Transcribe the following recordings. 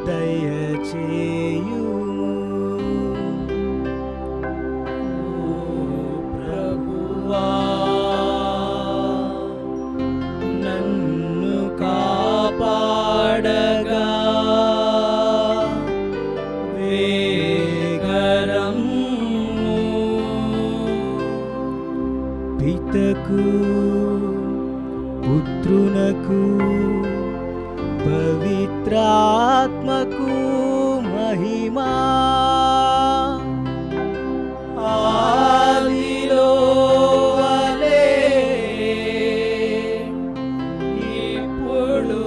దయచేయుము. ప్రభువా నన్ను కాపాడగా పితకు పుత్రునకు పవిత్రాత్మకు మహిమా ఆదిలో వలె ఇప్పుడు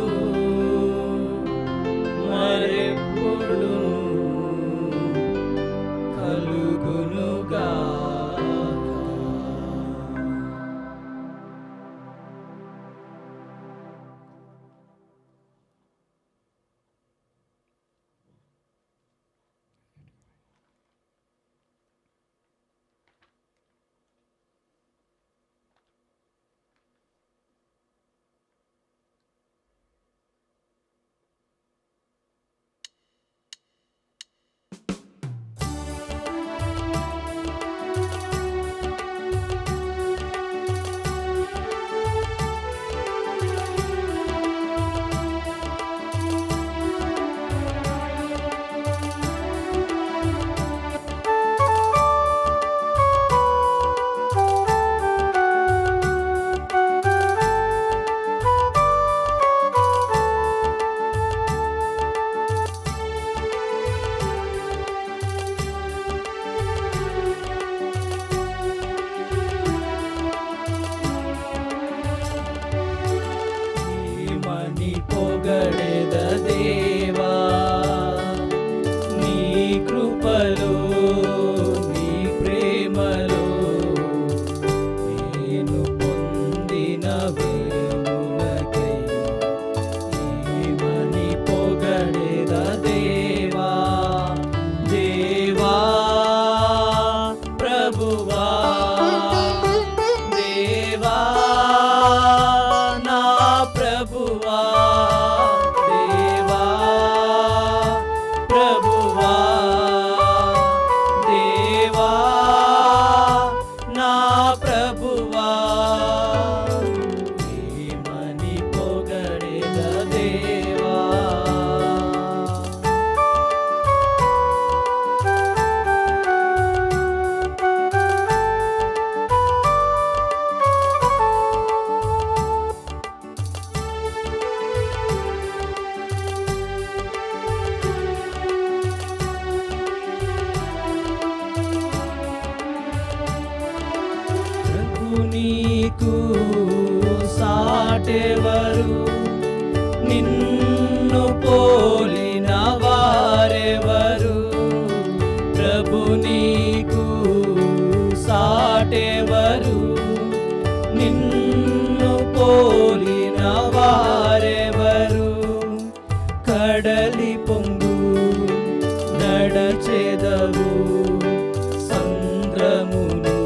మరెప్పుడు కలుగునుగా. పొగడెద దేవా నీ కృపలో నీ ప్రేమలో నేను పొందిన వేములకై ఏమని పొగడెద దేవా దేవా ప్రభువా దేవా నా ప్రభువా దేవా ప్రభువా దేవా నా ప్రభువా ఏమని పొగడెద దేవా. నీకు సాటెవరు నిన్ను పోలిన వారెవరు ప్రభు నీకు సాటెవరు నిన్ను పోలిన వారెవరు కడలి పొంగు నడచెదవు సంద్రమును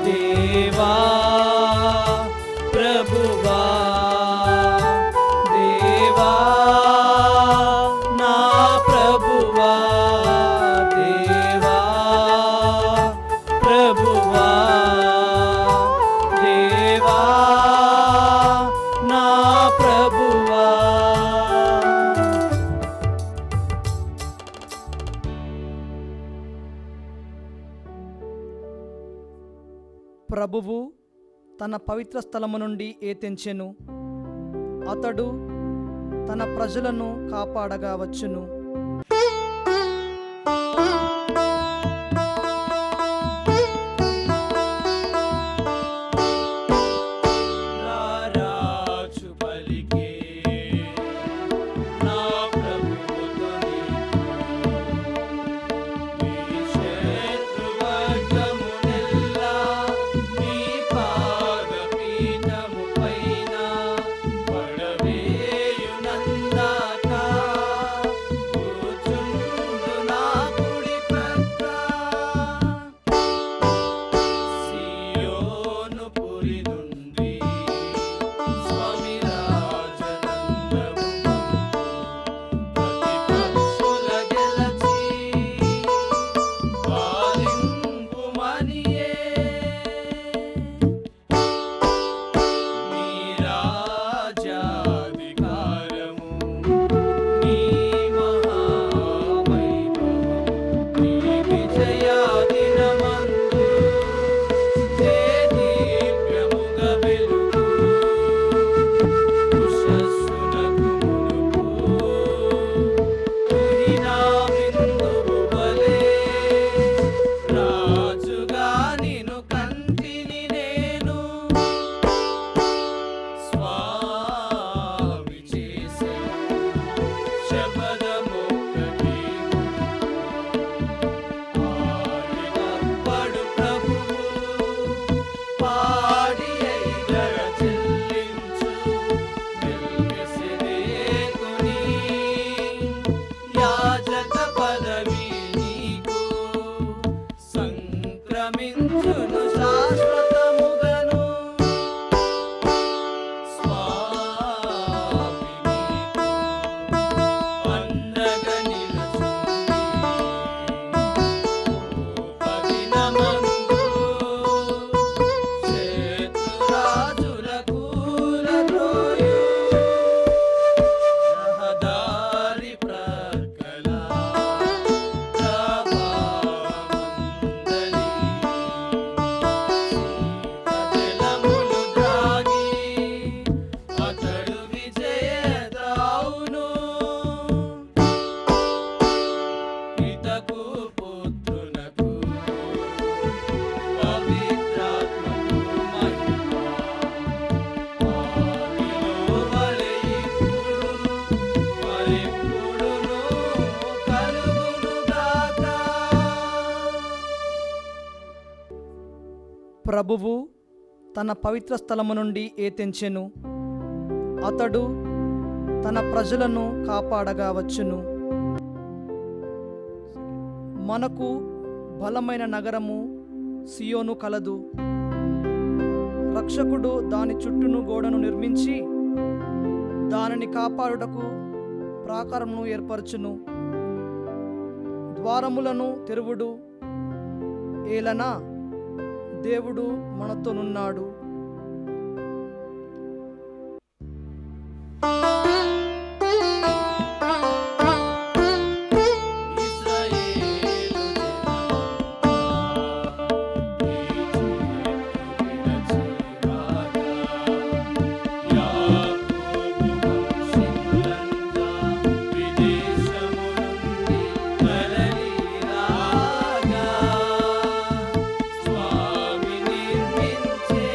దేవా ప్రభువా దేవా నా ప్రభువా దేవా ప్రభువా దేవా నా ప్రభువా. ప్రభువు తన పవిత్ర స్థలము నుండి ఏతెంచెను, అతడు తన ప్రజలను కాపాడగా వచ్చును. రారాజు పలికే నా ప్రభువుతో శబదమొక్కటి ఆడినప్పుడు ప్రభువు పాడి ఐదర చెల్లించు మెల్కిసెదెకుని యాజక పదవి నీకు సంక్రమించును శాశ్వతముగను స్వామి నీకు అండగా నిలుచుండి పదినమందు శత్రురాజుల కూలద్రోయు రహదారి ప్రక్కల ప్రభావందలి శీతజలములు త్రాగి అతడు విజేతావును పితకు పుత్రునకు పవిత్రాత్మకు మహిమ ఆదిలో వలె ఇప్పుడు మరెప్పుడును కలుగునుగాక. ప్రభువు తన పవిత్ర స్థలము నుండి ఏతెంచెను. అతడు తన ప్రజలను కాపాడగా వచ్చును. మనకు బలమైన నగరము సియోను కలదు. రక్షకుడు దాని చుట్టూను గోడను నిర్మించి దానిని కాపాడుటకు ప్రాకారమును ఏర్పరచును. ద్వారములను తెరువుడు. ఏలనా దేవుడు మనతోనున్నాడు. ఇశ్రాయేలు జనమంతా ఈజిప్టు విడచిరాగా, యాకోబు వంశీకులంతా విదేశము నుండి తరలిరాగా, స్వామి నిర్మించే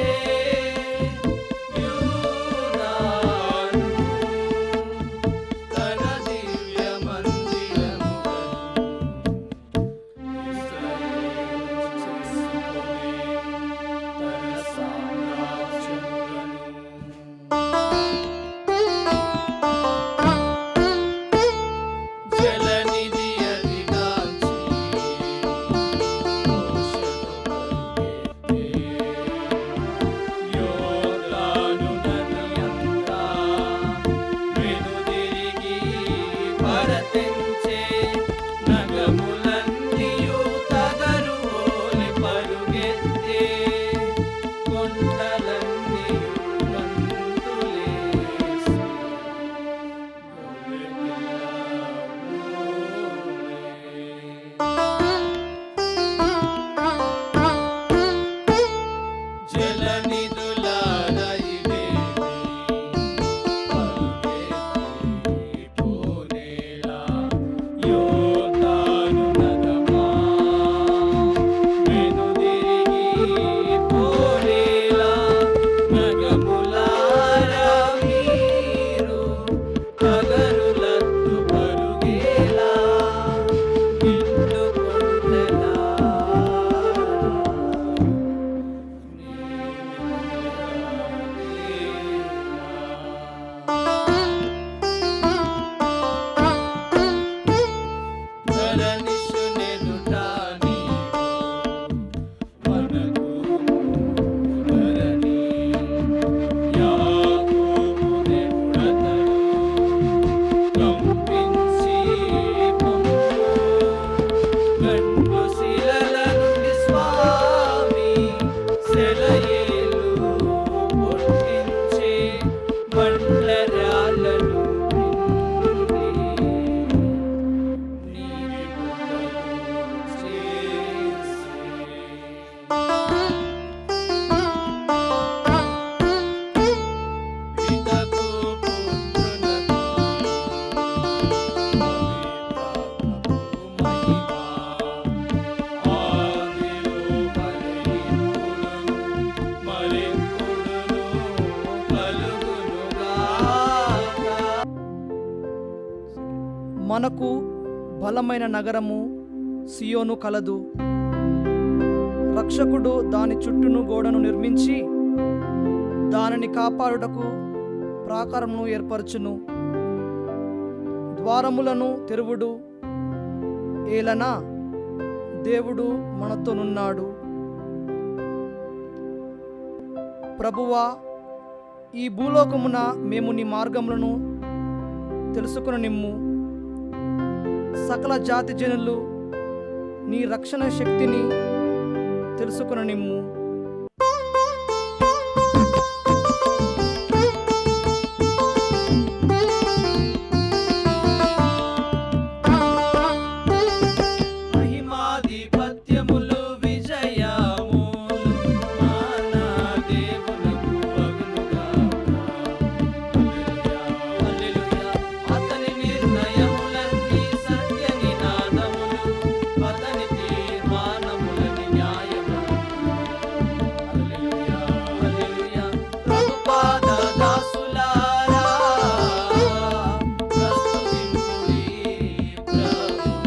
మనకు బలమైన నగరము సియోను కలదు. రక్షకుడు దాని చుట్టూను గోడను నిర్మించి దానిని కాపాడుటకు ప్రాకారమును ఏర్పరచును. ద్వారములను తెరువుడు, ఏలనా దేవుడు మనతోనున్నాడు. ప్రభువా, ఈ భూలోకమున మేము నీ మార్గములను తెలుసుకొననిమ్ము. సకల జాతి జనులు నీ రక్షణ శక్తిని తెలుసుకొననిమ్ము. మహిమాధిపత్యములు విజయములు మన దేవునకు అగునుగాక. హల్లెలూయా. అతని నిర్ణయములన్నీ సత్య నినాదములు, అతని తీర్మానములని న్యాయములు. హల్లెలూయా, హల్లెలూయా. ప్రభుపాద దాసులారా ప్రస్తుతింపుడి ప్రభువుని.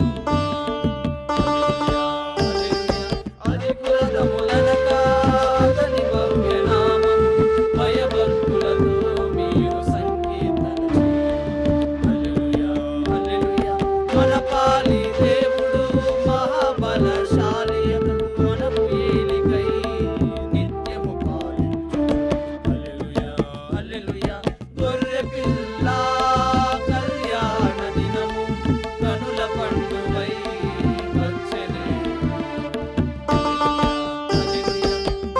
అధికులములనక అతని భవ్యనామం భయభక్తులతో మీరు సంకీర్తన చేయుడి. హల్లెలూయా, హల్లెలూయా. మన పాలి దేవుడు మహాబలశాలి, అతడు మనకు ఏలికై నిత్యము పాలించును. హల్లెలూయా, హల్లెలూయా. గొర్రె పిల్ల కళ్యాణ దినము కనుల పండుగై వచ్చెనే.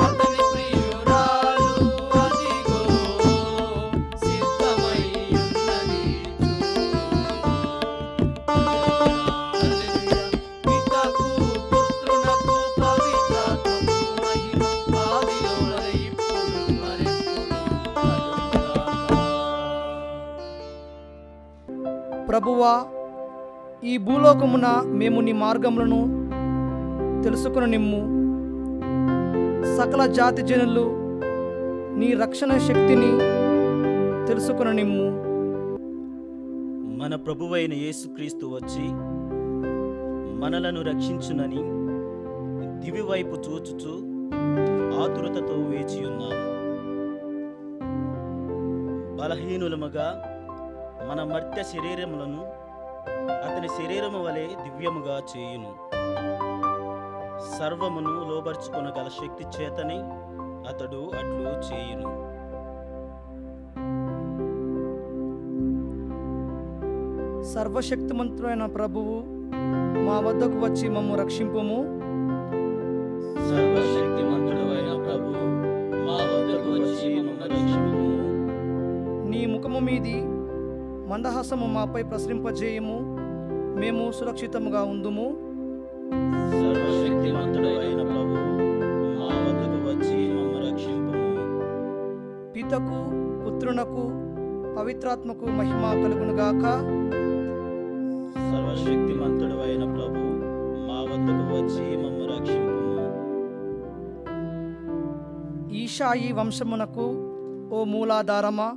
అతని ప్రియురాలు అదిగో సిద్ధమై ఉన్నది చూడు. పితకు పుత్రునకు పవిత్రాత్మకు మహిమ ఆదిలోన ఇప్పుడు మరెప్పుడు కలుగుగాక. ప్రభువా, ఈ భూలోకమున మేము నీ మార్గములను తెలుసుకొననిమ్ము. సకల జాతి జనులు నీ రక్షణ శక్తిని తెలుసుకొననిమ్ము. మన ప్రభువైన యేసుక్రీస్తు వచ్చి మనలను రక్షించునని దివి వైపు చూచుచు ఆతురతతో వేచి ఉన్నాము. బలహీనులముగా మన మర్త్య శరీరములను అతని శరీరము వలె దివ్యముగా చేయును. సర్వమును లోబర్చుకొనగల శక్తి చేతనే అతడు అట్లు చేయును. సర్వశక్తిమంతుడైన ప్రభువు మా వద్దకు వచ్చి మమ్ము రక్షింపుము. సర్వశక్తిమంతుడు అయిన ప్రభువు మా వద్దకు వచ్చి మమ్మల్ని రక్షింపుము. నీ ముఖము మీది మందహాసము మాపై ప్రసరింపజేయము, మేము సురక్షితముగా ఉందుము. సర్వశక్తిమంతుడు అయిన ప్రభువు మా వద్దకు వచ్చి మమ్ము రక్షింపుము. పితకు పుత్రునకు పవిత్రాత్మకు మహిమ కలుగునుగాక. సర్వశక్తిమంతుడు అయిన ప్రభు మా వద్దకు వచ్చి మమ్ము రక్షింపుము. ఈషాయి వంశమునకు ఓ మూలాధారమా,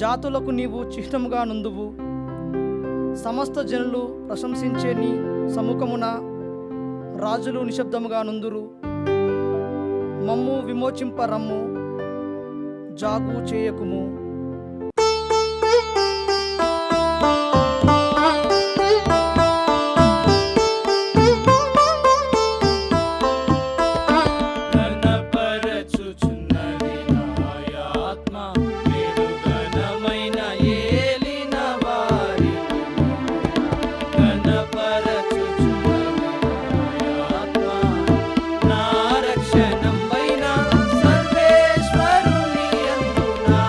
జాతులకు నీవు చిహ్నముగా నుందువు. సమస్త జనులు ప్రశంసించే నీ సముఖమున రాజులు నిశ్శబ్దముగా నుందురు. మమ్ము విమోచింప రమ్ము, జాగు చేయకుము. ఘనపరచుచున్నది నా ఆత్మ, నేడు ఘనమైన ఏలిన వారి ఘనపరచుచున్నది నా ఆత్మ. నా రక్షణంబైన సర్వేశ్వరుని యందు నా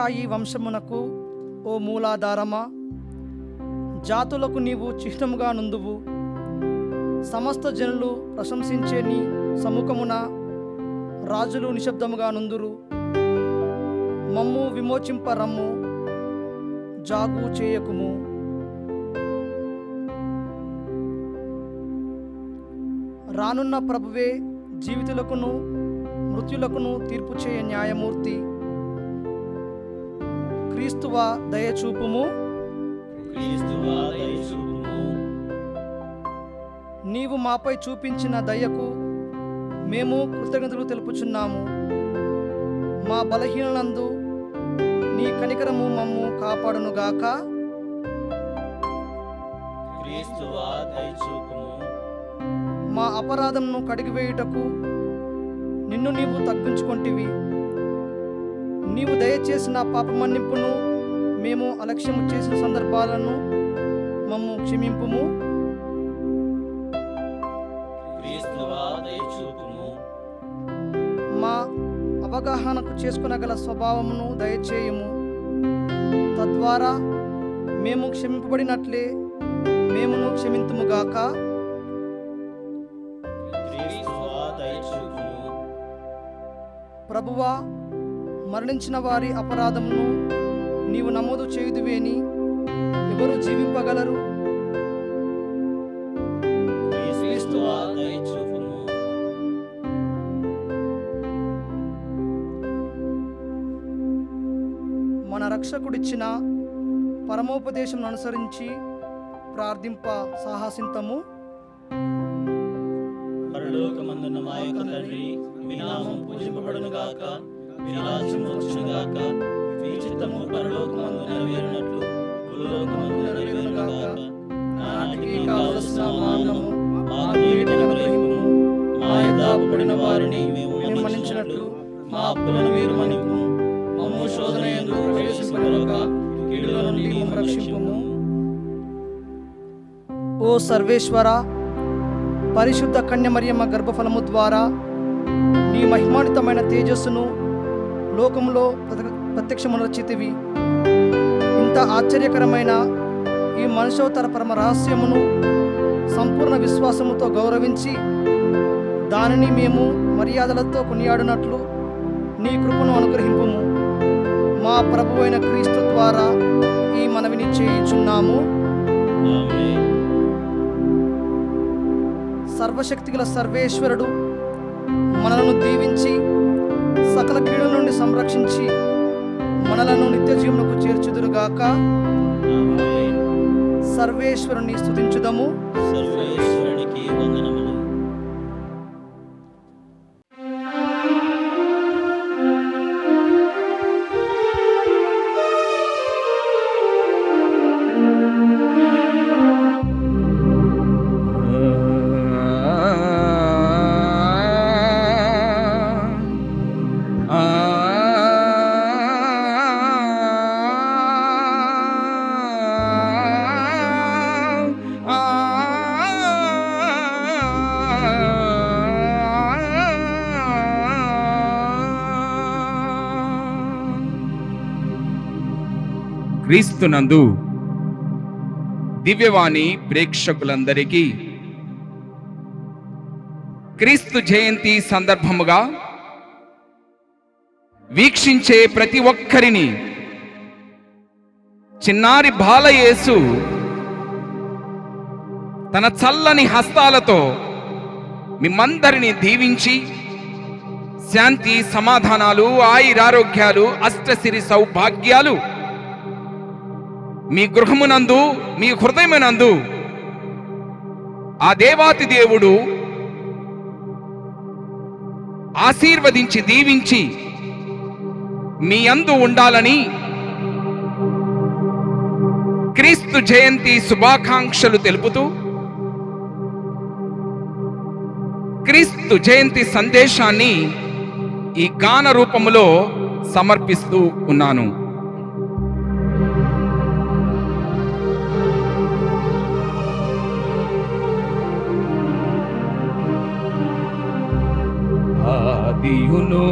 ఇస్రాయి వంశమునకు ఓ మూలాధారమా, జాతులకు నీవు చిహ్నముగా నుందువు. సమస్త జనులు ప్రశంసించే నీ సముఖమున రాజులు నిశ్శబ్దముగా నుందురు. మమ్ము విమోచింప రమ్ము, జాగు చేయకుము. రానున్న ప్రభువే జీవితులకును మృత్యులకును తీర్పు చేయ న్యాయమూర్తి. క్రీస్తువా దయచూపుము. క్రీస్తువా దయచూపుము. నీవు మాపై చూపించిన దయకు మేము కృతజ్ఞతలు తెలుపుచున్నాము. మా బలహీనలందు నీ కనికరము మమ్ము కాపాడునుగాక. క్రీస్తువా దయచూపుము. మా అపరాధమును కడిగివేయుటకు నిన్ను నీవు తగ్గించుకొంటివి. నీవు దయచేసిన పాప మన్నింపును మేము అలక్ష్యము చేసిన సందర్భాలను మమ్ము క్షమింపుము. క్రీస్తువా దయచూపుము. మా అవగాహనకు చేసుకునగల స్వభావమును దయచేయుము. తద్వారా మేము క్షమింపబడినట్లే మేమును క్షమింతుముగాక. క్రీస్తువా దయచూపుము. ప్రభువా, మరణించిన వారి అపరాధమును నీవు నమోదు చేయుదువేని ఎవరు జీవింపగలరు? క్రీస్తువా దయచూపుము. మన రక్షకుడిచ్చిన పరమోపదేశం అనుసరించి ప్రార్థింప సాహసింతము. పరలోకమందున్న మా యొక్క తండ్రి, మీ నామం పూజింపబడును గాక, మీ రాజ్యం వచ్చును గాక, మీ చిత్తము పరలోకమందు నెరవేరునట్లు భూలోకమందు నెరవేరును గాక. నాటికి కావలసిన మా అన్నము మాకు నేటి అనుగ్రహింపుము. మా యొద్ద అప్పుబడిన వారిని మేము మన్నించినట్లు మా అప్పులను మీరు మన్నింపుము. మమ్ము శోధన యందు ప్రవేశింపనివ్వక కీడుల నుండి మమ్ము రక్షింపుము. ఓ సర్వేశ్వర, పరిశుద్ధ కన్యమరియమ్మ గర్భఫలము ద్వారా నీ మహిమాన్వితమైన తేజస్సును లోకములో ప్రత్యక్షమునర్చితివి. ఇంత ఆశ్చర్యకరమైన ఈ మనుషోత్తర పరమ రహస్యమును సంపూర్ణ విశ్వాసముతో గౌరవించి దానిని మేము మర్యాదలతో కొనియాడినట్లు నీ కృపను అనుగ్రహింపుము. మా ప్రభువైన క్రీస్తు ద్వారా ఈ మనవిని చేయుచున్నాము. ఆమేన్. సర్వశక్తిగల సర్వేశ్వరుడు మనలను దీవించి సకల కీడుల నుండి సంరక్షించి మనలను నిత్య జీవనకు చేర్చుదురుగాక. ఆమేన్. సర్వేశ్వరుని స్తుతించుదము. సర్వేశ్వరునికి వందనములు. క్రీస్తునందు దివ్యవాణి ప్రేక్షకులందరికీ క్రీస్తు జయంతి సందర్భముగా వీక్షించే ప్రతి ఒక్కరిని చిన్నారి బాలయేసు తన చల్లని హస్తాలతో మిమ్మందరినీ దీవించి శాంతి సమాధానాలు ఆయురారోగ్యాలు అష్టసిరి సౌభాగ్యాలు మీ గృహమునందు మీ హృదయమునందు ఆ దేవాతి దేవుడు ఆశీర్వదించి దీవించి మీ యందు ఉండాలని క్రీస్తు జయంతి శుభాకాంక్షలు తెలుపుతూ క్రీస్తు జయంతి సందేశాన్ని ఈ గాన రూపములో సమర్పిస్తూ ఉన్నాను. ఆదియును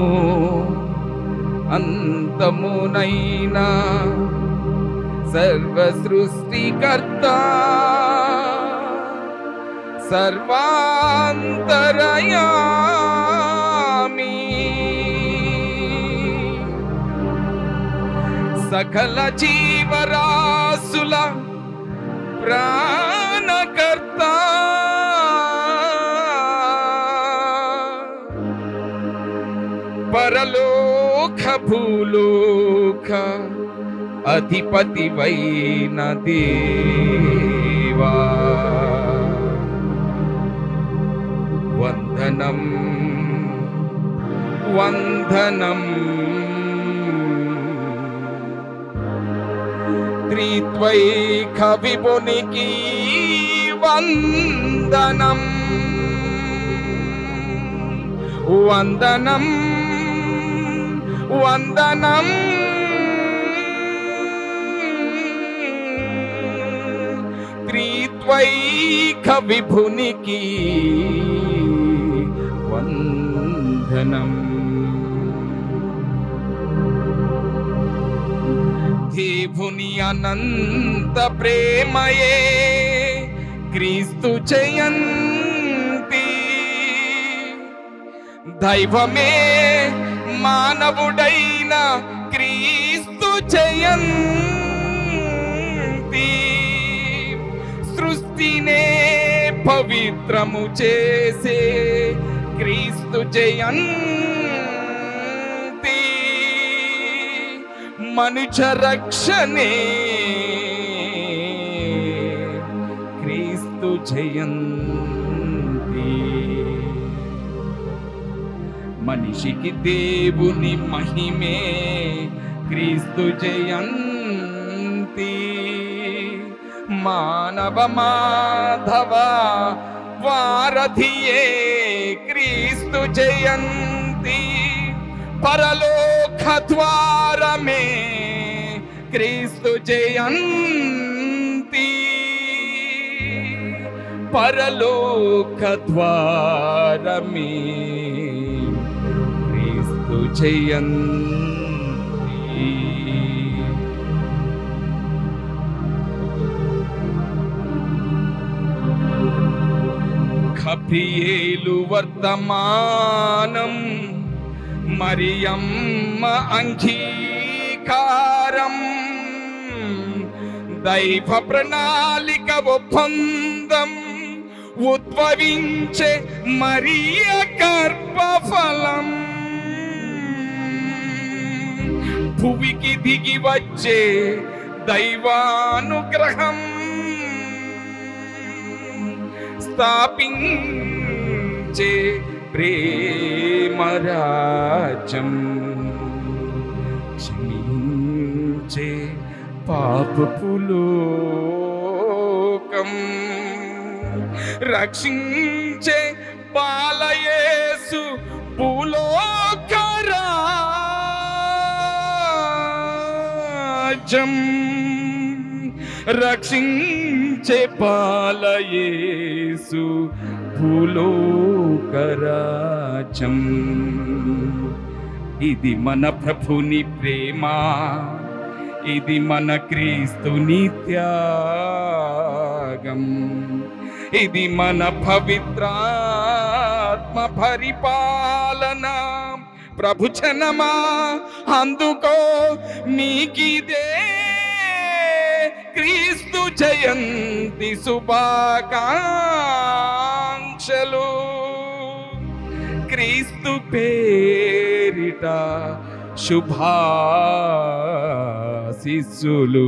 అంత్యమును సమస్తమునైనా సర్వ సృష్టికర్త సర్వాంతరయామి సకల జీవరాశుల ప్రాణకర్త పరలోక భూలోక అధిపతివైన దేవా వందనం వందనం త్రిత్వైక విభునికి వందనం వందనం వందనం త్రిత్వైక విభునికి వందనం దేవుని అనంత ప్రేమయే క్రీస్తు జయంతి దైవమే మానవుడైన క్రీస్తు జయంతి సృష్టినే పవిత్రము చేసే క్రీస్తు జయంతి మనుష్య రక్షణే క్రీస్తు జయంతి మనిషికి దేవుని మహిమే క్రీస్తు జయంతి మానవ మాధవ వారధియే క్రీస్తు జయంతి పరలోక ద్వారమే క్రీస్తు జయంతి పరలోక ద్వారమే క్రీస్తు జయంతి గబ్రియేలు వర్తమానం మరియమ్మ అంగీకారం దైవ ప్రణాళిక ఒప్పందం ఉద్భవించే మరియ గర్భఫలం భువికి దిగి వచ్చే దైవానుగ్రహం స్థాపించే ప్రేమరాజ్యం క్షమించే పాపపు లోకం రక్షించే బాలయేసు భూలోక రాజ్యం రక్షించే బాలయేసు భూలోక రాజ్యం ఇది మన ప్రభుని ప్రేమ ఇది మన క్రీస్తుని త్యాగం ఇది మన పవిత్రాత్మ పరిపాలన ప్రభుజనమా అందుకో నీకిదే క్రీస్తు జయంతి శుభాకాంక్షలు క్రీస్తు పేరిట శుభాశిస్సులు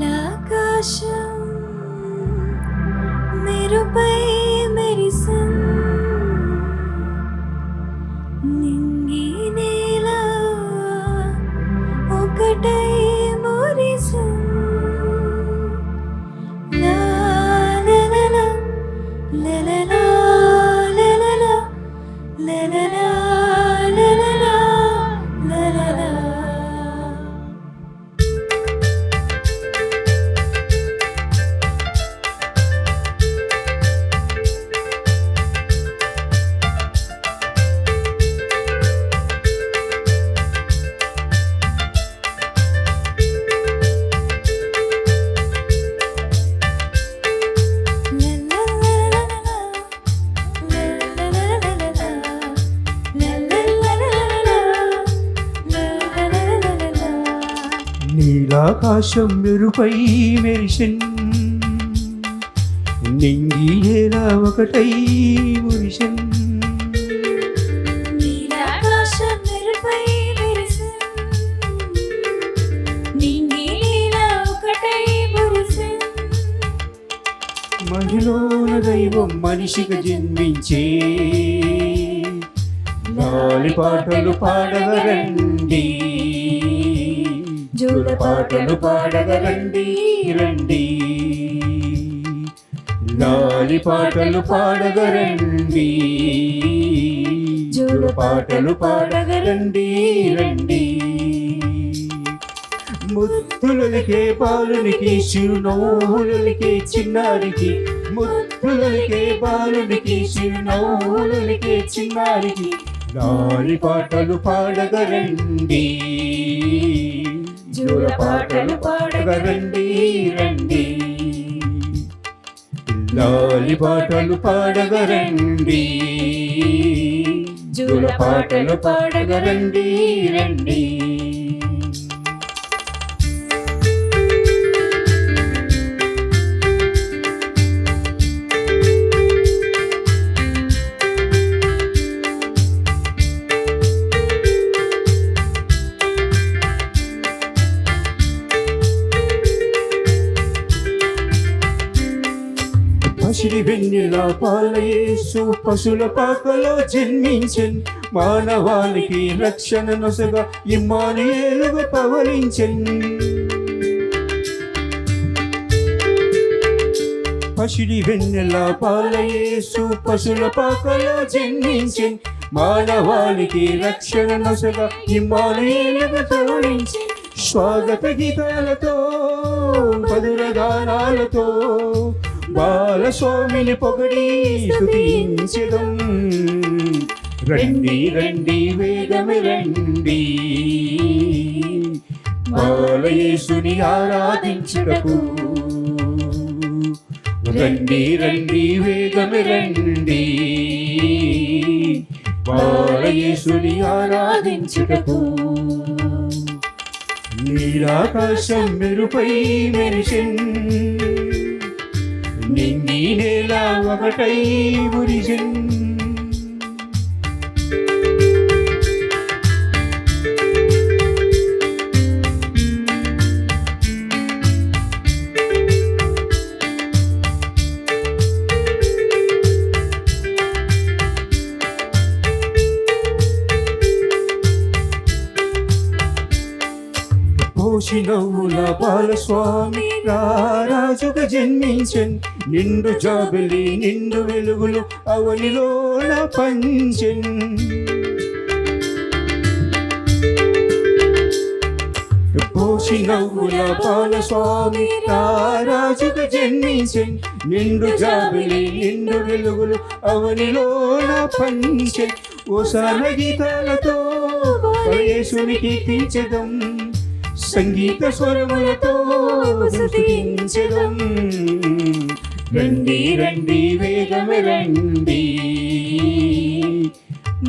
నీలాకాశం మెరుపై మెరిసం నింగి నేల ఒకటై మురిసం లా లా లా లా లా నీలాకాశం మెరుపై మెరిసెన్ నింగి నేల ఒకటై మురిసెన్ నీలాకాశం మెరుపై మెరిసెన్ నింగి నేల ఒకటై మురిసెన్ మహిళోన దైవం మనిషిగా జన్మించే లాలి పాటలు పాడగరండి జోల పాటలు పాడగరండి రండి లాలి పాటలు పాడగరండి జోల పాటలు పాడగరండి రండి ముద్దులకే బాలునికి చిరునవ్వులకే చిన్నారికి ముద్దులకే బాలునికి చిరునవ్వులకే చిన్నారికి లాలి పాటలు పాడగరండి జోల పాటలు పాడగరండి రండి లాలి పాటలు పాడగరండి జోల పాటలు పాడగరండి రండి పసిడి వెన్నెల పాల యేసు పశుల పాకలో జన్మించెన్ మానవాళికి రక్షణ నొసగా ఇమ్మానుయేలుగా పవలించెన్ పసిడి వెన్నెల పాల యేసు పశుల పాకలో జన్మించెన్ మానవాళికి రక్షణ నొసగా ఇమ్మానుయేలుగా పవలించెన్ స్వాగత గీతాలతో మధుర గానాలతో బాలస్వామిని పొగడి స్తుతించెదం రండి రండి వేగమే రండి బాలయేసుని ఆరాధించుటకు రండి రండి వేగమే రండి బాలయేసుని ఆరాధించుటకు నీలాకాశం మెరుపై మెరిసెన్ నింగి నేల ఒకటై మురిసెన్ పోషినవుల బాలస్వామి రారాజుగా జన్మించెన్ నిండు జాబిలి నిండు వెలుగులు అవనిలోన పంచెన్ పోషినవుల బాలస్వామి రారాజుగా జన్మించెన్ నిండు జాబిలి నిండు వెలుగులు అవనిలోన పంచెన్ ఓసాన గీతాలతో యేసుని కీర్తించెదం సంగీత స్వరములతో స్తుతించెదం రండి రండి వేగమే రండి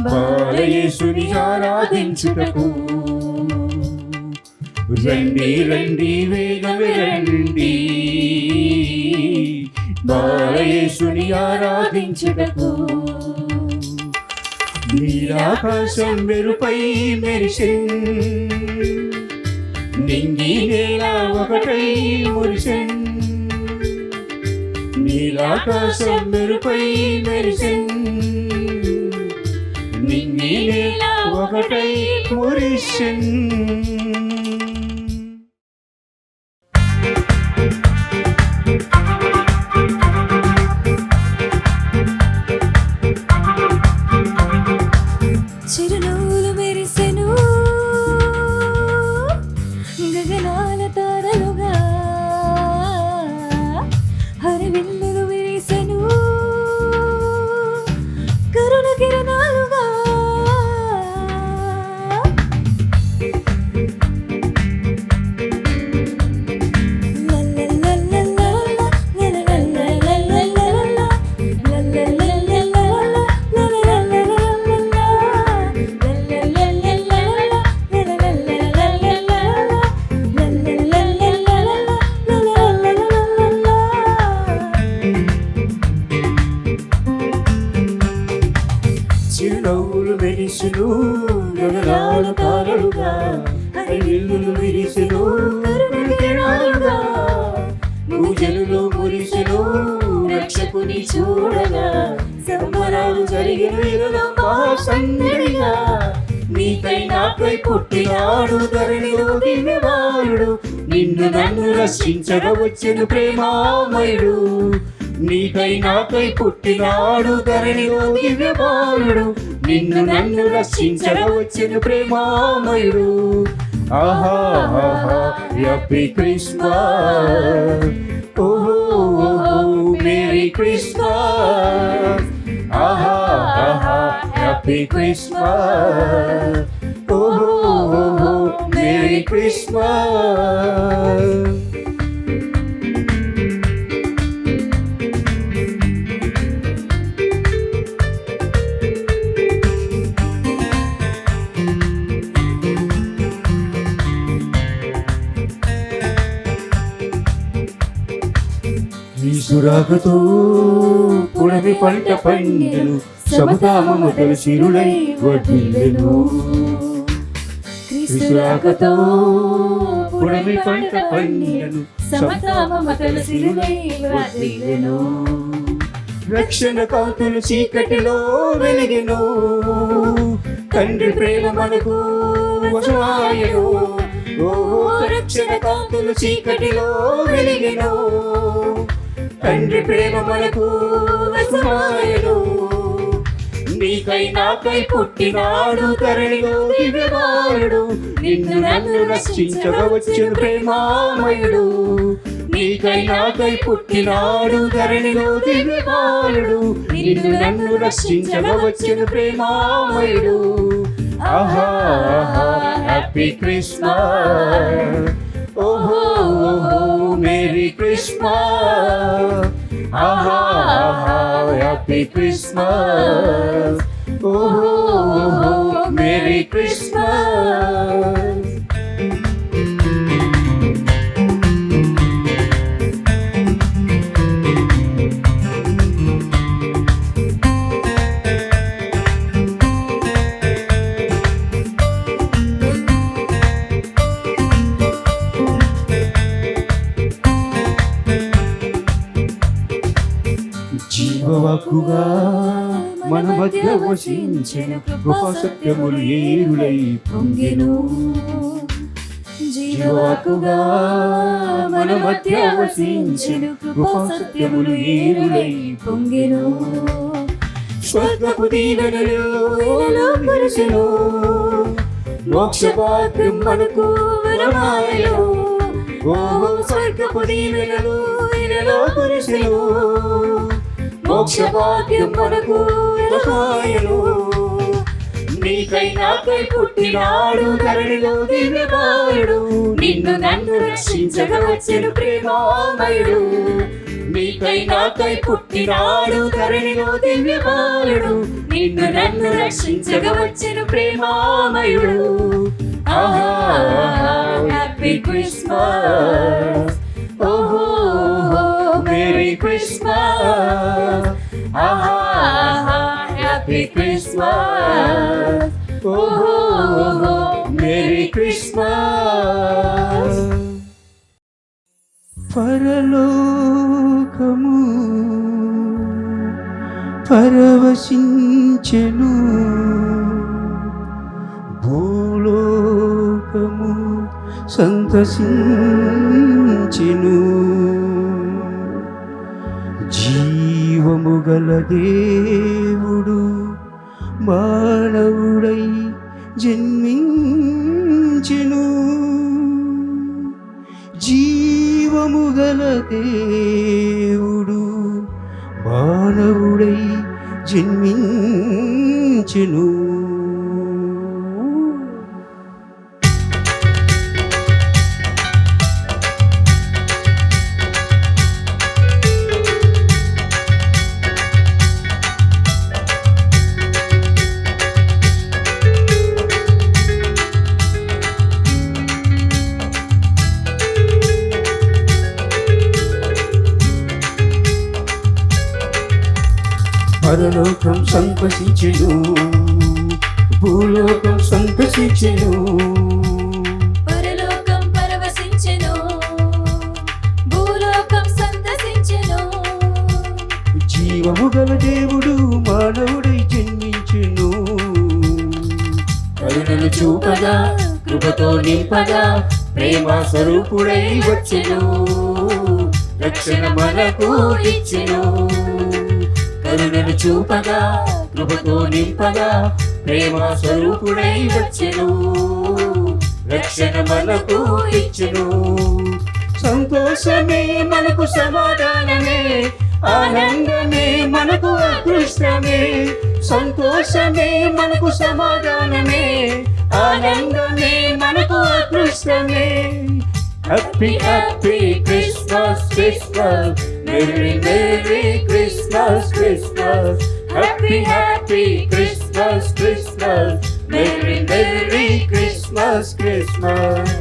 బాలయేసుని ఆరాధించుటకు రండి రండి వేగమే రండి బాలయేసుని ఆరాధించుటకు నీలాకాశం మెరుపై మెరిసెన్ నింగి నేల ఒకటై మురిసెన్ నీలాకాశం మెరుపై మెరిసెన్ నింగి నేల ఒకటై మురిసెన్ చిరునవ్వులు మెరిసెను గగనాల తారలుగా హరివిల్లులు విరిసెను కరుణ కిరణాలుగా చిరునవ్వులు మెరిసెను గగనాల తారలుగా హరివిల్లులు విరిసెను కరుణ కిరణాలుగా పూజలలో మురిసెను రక్షకుని చూడగా సంబరాలు జరిగిన వేళలో మహాసందడిగా నీకై నాకై పుట్టినాడు ధరణిలో దివ్యవారుడు నిన్ను నన్ను రక్షించగా వచ్చెను ప్రేమామయుడు నీకై నాకై పుట్టినాడు ధరణిలో దివ్యవారుడు నిన్ను నన్ను రక్షించగా వచ్చెను ప్రేమామయుడు ఆహా ఆహా హ్యాపీ క్రిస్మస్ ఓహో మేరీ క్రిస్మస్ ఆహా ఆహా హ్యాపీ క్రిస్మస్ ఓహో మేరీ క్రిస్మస్ సురాగతో పుడమి పంట పండెను సమతామమతల సిరులై వర్ధిల్లెను క్రీస్తురాకతో పుడమి పంట పండెను సమతామమతల సిరులై వర్ధిల్లెను రక్షణ కాంతులు చీకటిలో వెలిగెను తండ్రి ప్రేమ మనకు వశమాయెను ఓ రక్షణ కాంతులు చీకటిలో వెలిగెను తండ్రి ప్రేమ మనకు వశమాయెను నీకై నాకై పుట్టినాడు ధరణిలో దివ్యవారుడు నిన్ను నన్ను రక్షించగా వచ్చెను ప్రేమామయుడు నీకై నాకై పుట్టినాడు ధరణిలో దివ్యవారుడు నిన్ను నన్ను రక్షించగా వచ్చెను ప్రేమామయుడు ఆహా ఆహా హ్యాపీ క్రిస్మస్ ఓహో ఓహో మేరీ క్రిస్మస్ ఆహా ఆహా హ్యాపీ క్రిస్మస్ ఓహో ఓహో మేరీ క్రిస్మస్ జీవవాక్కుగా మన మధ్య వసించెను గొప్ప సత్యములు ఏరులై పొంగెను జీవవాక్కుగా మన మధ్య వసించెను గొప్ప సత్యములు ఏరులై పొంగెను స్వర్గపు దీవెనలో కురిసెను మోక్ష భాగ్యం మనకు వరమాయెను ఓహో స్వర్గపు దీవెనలో కురిసెను మోక్ష భాగ్యం మనకు వరమాయెను నీకై నాకై పుట్టినాడు ధరణిలో దివ్యవారుడు నిన్ను నన్ను రక్షించగా వచ్చెను ప్రేమామయుడు నీకై నాకై పుట్టినాడు ధరణిలో దివ్యవారుడు నిన్ను నన్ను రక్షించగా వచ్చెను ప్రేమామయుడు ఆహా హ్యాపీ క్రిస్మస్ ఓహో మేరీ క్రిస్మస్ ఆహా హ్యాపీ క్రిస్మస్ ఓహో మేరీ క్రిస్మస్ పరలోకము పరవశించెను భూలోకము సంతసించెను జీవము గల దేవుడు మానవుడై జన్మించెను జీవము గల దేవుడు మానవుడై జన్మించెను పరలోకం సంతసించెను భూలోకం సంతసించెను. పరలోకం పరవశించెను, భూలోకం సంతసించెను. జీవము గల దేవుడు మానవుడై జన్మించెను. కరుణను చూపగా కృపతో నింపగా ప్రేమ స్వరూపుడై వచ్చెను, రక్షణ మనకు ఇచ్చెను. కరుణను చూపగా కృపతో నింపగా ప్రేమ స్వరూపుడై వచ్చెను, రక్షణ మనకు ఇచ్చెను. సంతోషమే మనకు సమాధానమే, ఆనందమే మనకు అదృష్టమే. సంతోషమే మనకు సమాధానమే, ఆనందమే మనకు అదృష్టమే. Happy happy Christmas Christmas, merry merry Christmas Christmas. Happy happy Christmas Christmas, merry merry Christmas Christmas.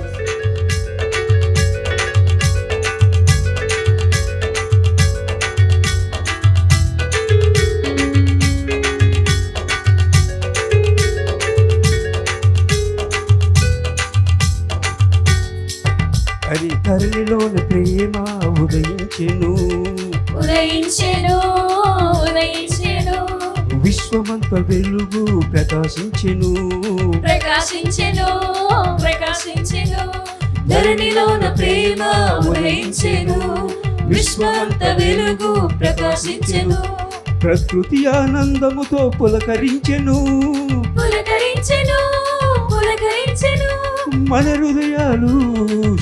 అది ధరణిలోన ప్రేమ ఉదయించెను, ఉదయించెను, ఉదయించెను. విశ్వమంత వెలుగు ప్రకాశించెను. ప్రకాశించెను, ప్రకాశించెను. ధరణిలోన ప్రేమ ఉదయించెను, విశ్వమంత వెలుగు ప్రకాశించెను. ప్రకృతి ఆనందముతో పులకరించెను. పులకరించెను, పులకరించెను. మన హృదయాలు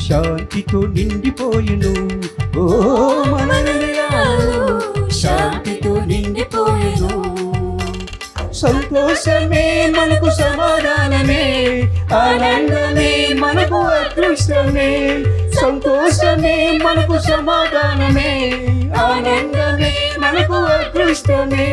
శాంతితో నిండిపోయెను. ఓ మన హృదయాలు శాంతితో నిండిపోయెను. సంతోషమే మనకు సమాధానమే, ఆనందమే మనకు అదృష్టమే. సంతోషమే మనకు సమాధానమే, ఆనందమే మనకు అదృష్టమే.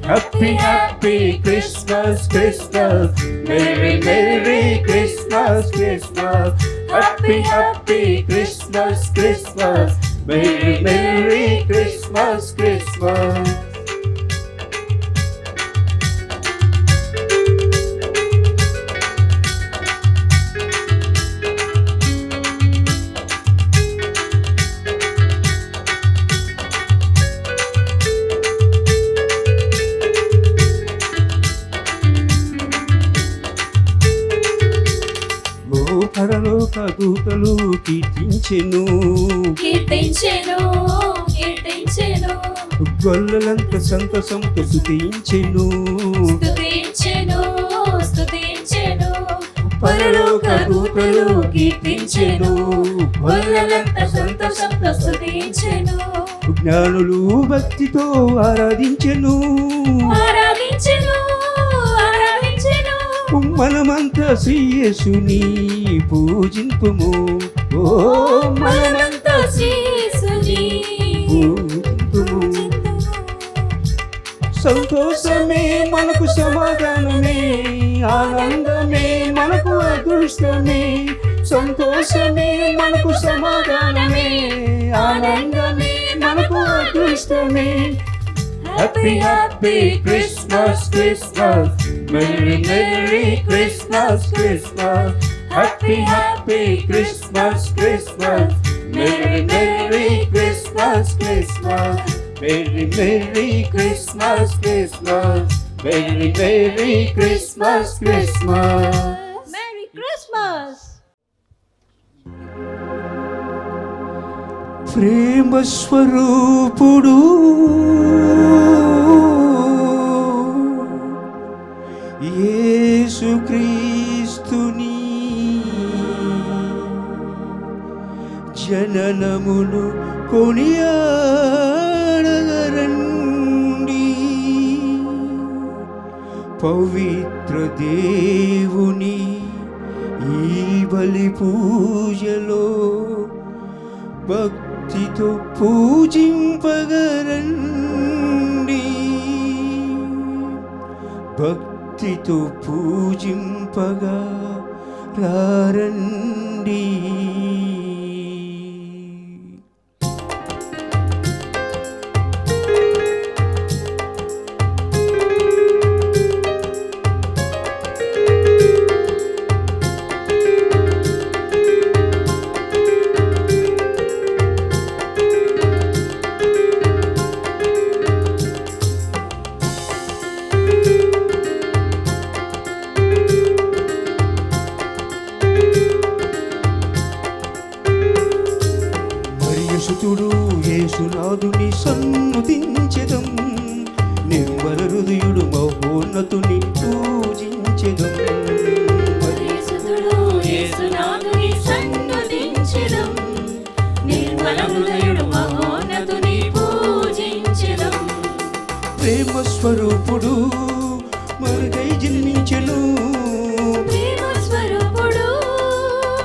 Happy happy Christmas Christmas, merry merry Christmas Christmas. Happy happy Christmas Christmas, merry merry Christmas Christmas. పరలోక దూతలు కీర్తించెను, కీర్తించెను, కీర్తించెను. గొల్లలంత సంతసంతో స్తుతించెను. స్తుతించెను, స్తుతించెను. పరలోక దూతలు కీర్తించెను, గొల్లలంత సంతోషంతో స్తుతించెను. జ్ఞానులు భక్తితో ఆరాధించెను. ఆరాధించెను, ఆరాధించెను. మనమంతా శ్రీ యేసుని పూజింపుము. ఓ మనమంతా యేసుని పూజింపుము. సంతోషమే మనకు సమాధానమే, ఆనందమే మనకు అదృష్టమే. సంతోషమే మనకు సమాధానమే, ఆనందమే మనకు అదృష్టమే. Happy happy Christmas Christmas, merry merry Christmas Christmas. Happy happy Christmas Christmas, merry merry Christmas Christmas. Merry merry Christmas Christmas, merry merry Christmas Christmas. Merry Christmas. ప్రేమ స్వరూపుడు యేసుక్రీస్తుని జననమును కొనియాడగరండి. పవిత్ర దేవుని ఈ బలి పూజలో భక్తితో పూజింపగరండి. భక్తితో పూజింపగా రారండి. నిర్మల హృదయుడు మహోన్నతుని పూజించెదం. పరిశుద్ధుడు యేసునాథుని సన్నుతించెదం. నిర్మల హృదయుడు మహోన్నతుని పూజించెదం. ప్రేమ స్వరూపుడు మనకై జన్మించెను. ప్రేమ స్వరూపుడు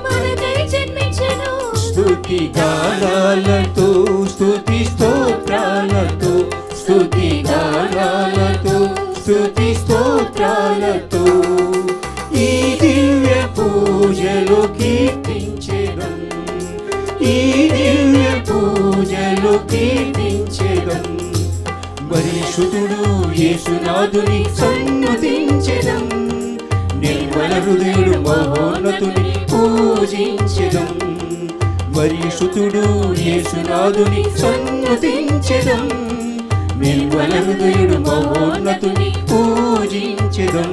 మనకై జన్మించెను. స్తుతి గానాలతో స్తుతి స్తోత్రాలతో స్తుతి గానాలతో స్తుతి స్తోత్రాలతో ఈ దివ్య పూజలో కీర్తించెదం. ఈ దివ్య పూజలో కీర్తించెదం. పరిశుద్ధుడు యేసునాథుని సన్నుతించెదం. నిర్మల హృదయుడు మహోన్నతుని పూజించెదం. పరిశుద్ధుడు యేసునాథుని సన్నుతించెదం. నిర్మల హృదయుడు మహోన్నతుని పూజించెదం.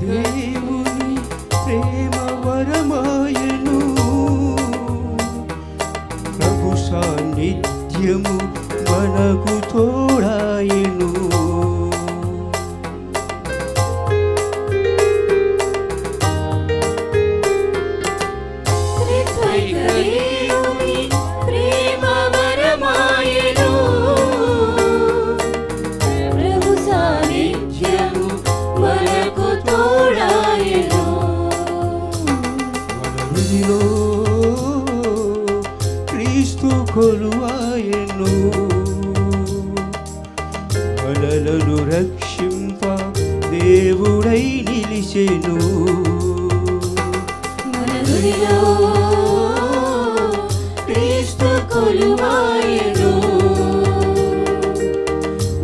దేవుని ప్రేమ వరమాయను. ప్రభు సాన్నిధ్యము మనకు తోడాయను. త్రిత్వైకదేవుని ప్రేమ వరమాయెను. ప్రభు సాన్నిధ్యము మనకు తోడాయెను. మనలో క్రీస్తు కొలువాయెను. మనలను రక్షింప దేవుడై నిలిచెను. మనలో క్రీస్తు కొలువాయెను.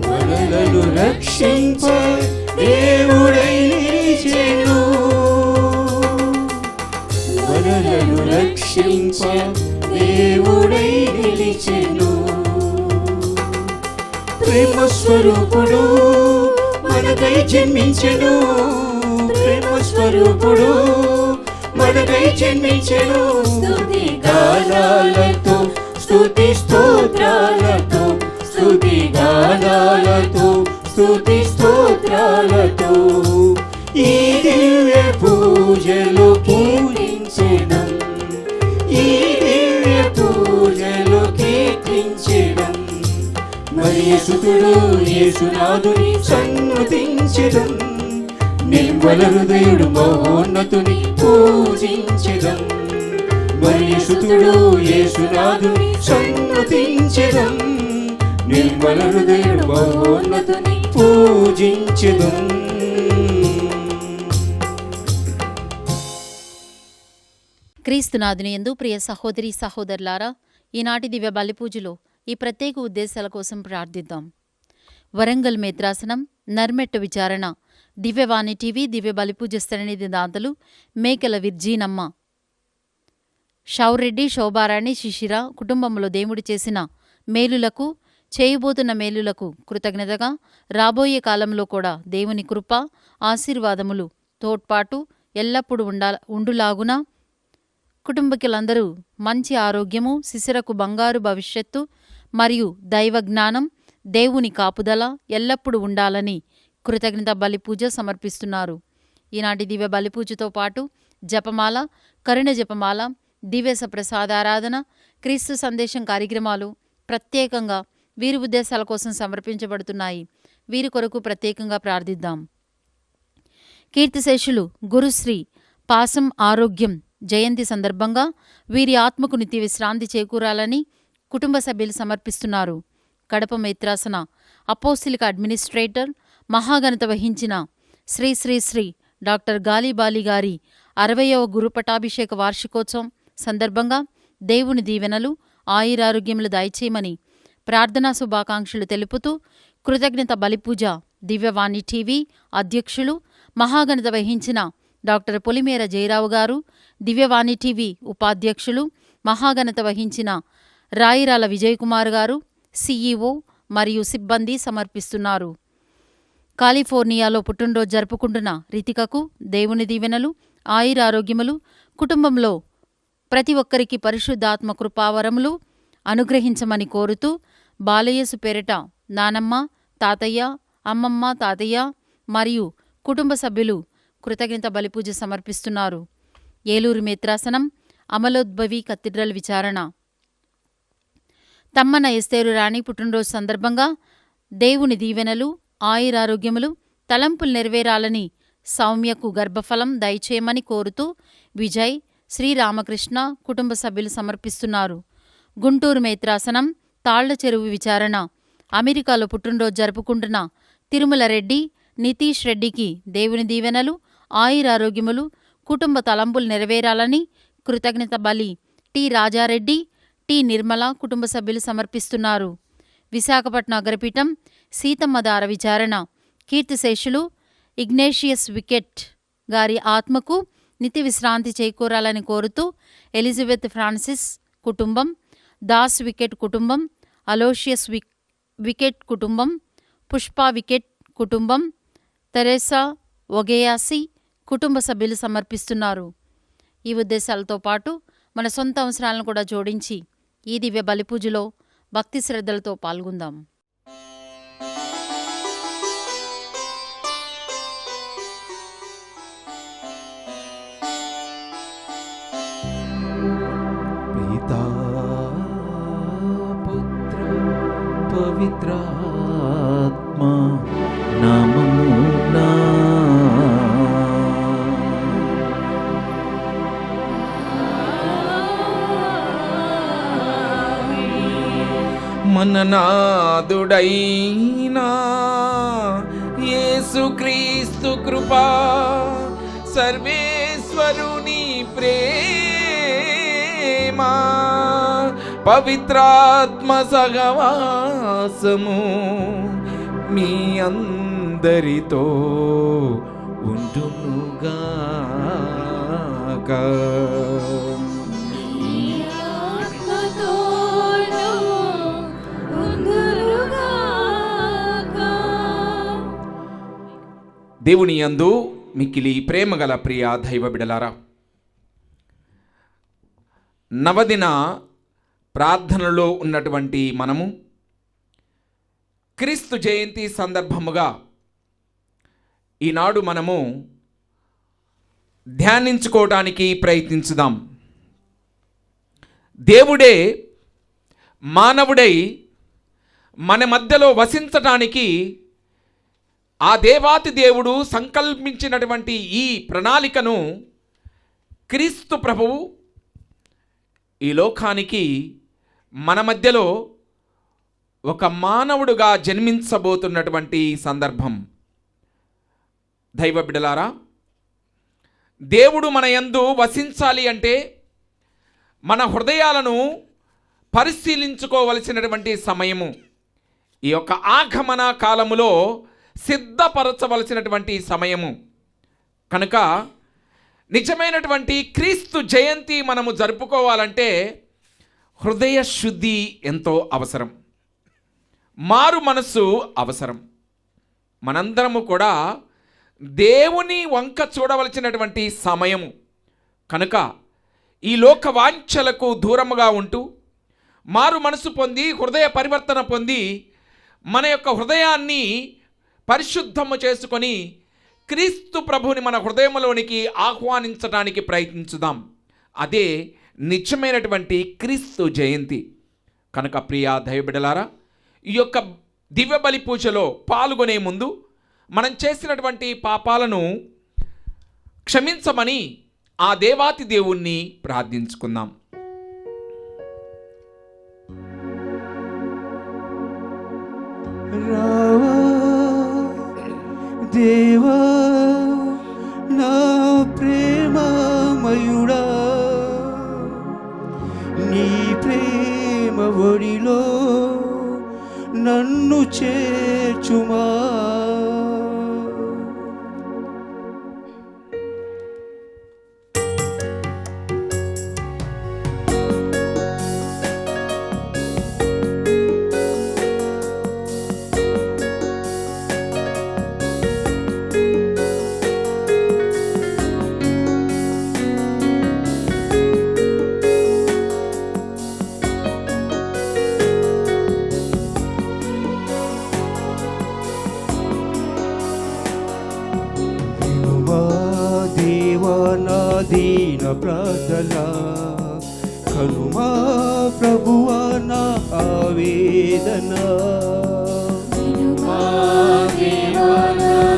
మనలను రక్షింప దేవుడై నిలిచెను. మనలను రక్షింప దేవుడై నిలిచెను. ప్రేమ స్వరూపుడు మనకై జన్మించెను. ప్రేమ స్వరూపుడు మనకై జన్మించెను. స్తుతి గానాలతో స్తుతి స్తోత్రాలతో స్తుతి గానాలతో స్తుతి స్తోత్రాలతో ఈ దివ్య పూజలో కీర్తించెదం. ఈ దివ్య పూజలో కీర్తించెదం. పరిశుద్ధుడు యేసునాథుని సన్నుతించెదం. నిర్మల హృదయుడు మహోన్నతుని పూజించెదం. పరిశుద్ధుడు యేసునాథుని సన్నుతించెదం. నిర్మల హృదయుడు మహోన్నతుని పూజించెదం. క్రీస్తునాథుని యందు ప్రియ సహోదరి సహోదరులారా, ఈనాటి దివ్య బలిపూజలో ఈ ప్రత్యేక ఉద్దేశాల కోసం ప్రార్థిద్దాం. వరంగల్ మేత్రాసనం, నర్మెట్టు విచారణ, దివ్యవాణి టీవీ, దివ్య బలిపూజ శ్రేణిధి దాతలు మేకల విర్జీనమ్మ, షౌరెడ్డి, శోభారాణి, శిశిర కుటుంబంలో దేవుడు చేసిన మేలులకు, చేయబోతున్న మేలులకు కృతజ్ఞతగా రాబోయే కాలంలో కూడా దేవుని కృప, ఆశీర్వాదములు, తోడ్పాటు ఎల్లప్పుడూ ఉండులాగున కుటుంబీకులందరూ మంచి ఆరోగ్యము, శిశిరకు బంగారు భవిష్యత్తు మరియు దైవజ్ఞానం, దేవుని కాపుదల ఎల్లప్పుడూ ఉండాలని కృతజ్ఞత బలిపూజ సమర్పిస్తున్నారు. ఈనాటి దివ్య బలిపూజతో పాటు జపమాల, కరుణ జపమాల, దివ్యస ప్రసాదారాధన, క్రీస్తు సందేశం కార్యక్రమాలు ప్రత్యేకంగా వీరి ఉద్దేశాల కోసం సమర్పించబడుతున్నాయి. వీరి కొరకు ప్రత్యేకంగా ప్రార్థిద్దాం. కీర్తిశేషులు గురుశ్రీ పాసం ఆరోగ్యం జయంతి సందర్భంగా వీరి ఆత్మకు నిత్య విశ్రాంతి చేకూరాలని కుటుంబ సభ్యులు సమర్పిస్తున్నారు. కడప మేత్రాసన అపోస్తలిక అడ్మినిస్ట్రేటర్ మహాఘనత వహించిన శ్రీ శ్రీ శ్రీ డాక్టర్ గాలిబాలి గారి 60వ గురుపటాభిషేక వార్షికోత్సవం సందర్భంగా దేవుని దీవెనలు ఆయురారోగ్యములు దయచేయమని ప్రార్థనా శుభాకాంక్షలు తెలుపుతూ కృతజ్ఞత బలిపూజ దివ్యవాణి టీవీ అధ్యక్షులు మహాఘనత వహించిన డాక్టర్ పొలిమేర జయరావు గారు, దివ్యవాణి టీవీ ఉపాధ్యక్షులు మహాఘనత వహించిన రాయిరాల విజయకుమార్ గారు, సీఈఓ మరియు సిబ్బంది సమర్పిస్తున్నారు. కాలిఫోర్నియాలో పుట్టినరోజు జరుపుకుంటున్న రితికకు దేవుని దీవెనలు ఆయురారోగ్యములు, కుటుంబంలో ప్రతి ఒక్కరికి పరిశుద్ధాత్మ కృపావరములు అనుగ్రహించమని కోరుతూ బాలయేసు పేరిట నానమ్మ, తాతయ్య, అమ్మమ్మ, తాతయ్య మరియు కుటుంబ సభ్యులు కృతజ్ఞత బలిపూజ సమర్పిస్తున్నారు. ఏలూరు మేత్రాసనం అమలోద్భవి కథీడ్రల్ విచారణ తమ్మన ఎస్తేరు రాణి పుట్టినరోజు సందర్భంగా దేవుని దీవెనలు ఆయురారోగ్యములు తలంపులు నెరవేరాలని సౌమ్యకు గర్భఫలం దయచేయమని కోరుతూ విజయ్, శ్రీరామకృష్ణ కుటుంబ సభ్యులు సమర్పిస్తున్నారు. గుంటూరు మేత్రాసనం తాళ్ల చెరువు విచారణ అమెరికాలో పుట్టినరోజు జరుపుకుంటున్న తిరుమల రెడ్డి, నితీష్ రెడ్డికి దేవుని దీవెనలు ఆయురారోగ్యములు కుటుంబ తలంపులు నెరవేరాలని కృతజ్ఞత బలి టి రాజారెడ్డి, టి నిర్మల కుటుంబ సభ్యులు సమర్పిస్తున్నారు. విశాఖపట్నం అగ్రపీఠం సీతమ్మదార విచారణ కీర్తిశేషులు ఇగ్నేషియస్ వికెట్ గారి ఆత్మకు నిత్య విశ్రాంతి చేకూరాలని కోరుతూ ఎలిజబెత్ ఫ్రాన్సిస్ కుటుంబం, దాస్ వికెట్ కుటుంబం, అలోషియస్ వికెట్ కుటుంబం, పుష్ప వికెట్ కుటుంబం, తెరేసా ఒగేయాసి కుటుంబ సభ్యులు సమర్పిస్తున్నారు. ఈ ఉద్దేశాలతో పాటు మన సొంత అవసరాలను కూడా జోడించి ఈ దివ్య బలిపూజలో భక్తి శ్రద్ధలతో పాల్గొందాం. పితా పుత్ర పవిత్రాత్మ నామమునా మననాదుడైనా యేసుక్రీస్తు కృపా సర్వేశ్వరుని ప్రేమ పవిత్రాత్మ సహవాసము మీ అందరితో ఉండునుగాక. దేవుని యందు మిక్కిలి ప్రేమగల ప్రియ దైవ బిడలారా, నవదిన ప్రార్థనలో ఉన్నటువంటి మనము క్రీస్తు జయంతి సందర్భముగా ఈనాడు మనము ధ్యానించుకోవడానికి ప్రయత్నించుదాం. దేవుడే మానవుడై మన మధ్యలో వసించటానికి ఆ దేవాతి దేవుడు సంకల్పించినటువంటి ఈ ప్రణాళికను క్రీస్తు ప్రభువు ఈ లోకానికి మన మధ్యలో ఒక మానవుడుగా జన్మించబోతున్నటువంటి సందర్భం. దైవ బిడ్డలారా, దేవుడు మన యందు వసించాలి అంటే మన హృదయాలను పరిశీలించుకోవలసినటువంటి సమయము. ఈ యొక్క ఆగమన కాలములో సిద్ధపరచవలసినటువంటి సమయము కనుక నిజమైనటువంటి క్రీస్తు జయంతి మనము జరుపుకోవాలంటే హృదయ శుద్ధి ఎంతో అవసరం, మారు మనస్సు అవసరం. మనందరము కూడా దేవుని వంక చూడవలసినటువంటి సమయము కనుక ఈ లోక వాంఛలకు దూరముగా ఉంటూ మారు మనసు పొంది హృదయ పరివర్తన పొంది మన యొక్క హృదయాన్ని పరిశుద్ధము చేసుకొని క్రీస్తు ప్రభువుని మన హృదయంలోనికి ఆహ్వానించడానికి ప్రయత్నించుదాం. అదే నిజమైనటువంటి క్రీస్తు జయంతి. కనుక ప్రియా దైవబిడ్డలారా, ఈ యొక్క దివ్య బలి పూజలో పాల్గొనే ముందు మనం చేసినటువంటి పాపాలను క్షమించమని ఆ దేవాతి దేవుణ్ణి ప్రార్థించుకుందాం. రావా దేవా నా ప్రేమమయుడా, నీ ప్రేమ ఒడిలో నన్ను చేర్చుమా. దీన ప్రార్థన కనుమా ప్రభువా నా ఆవేదన.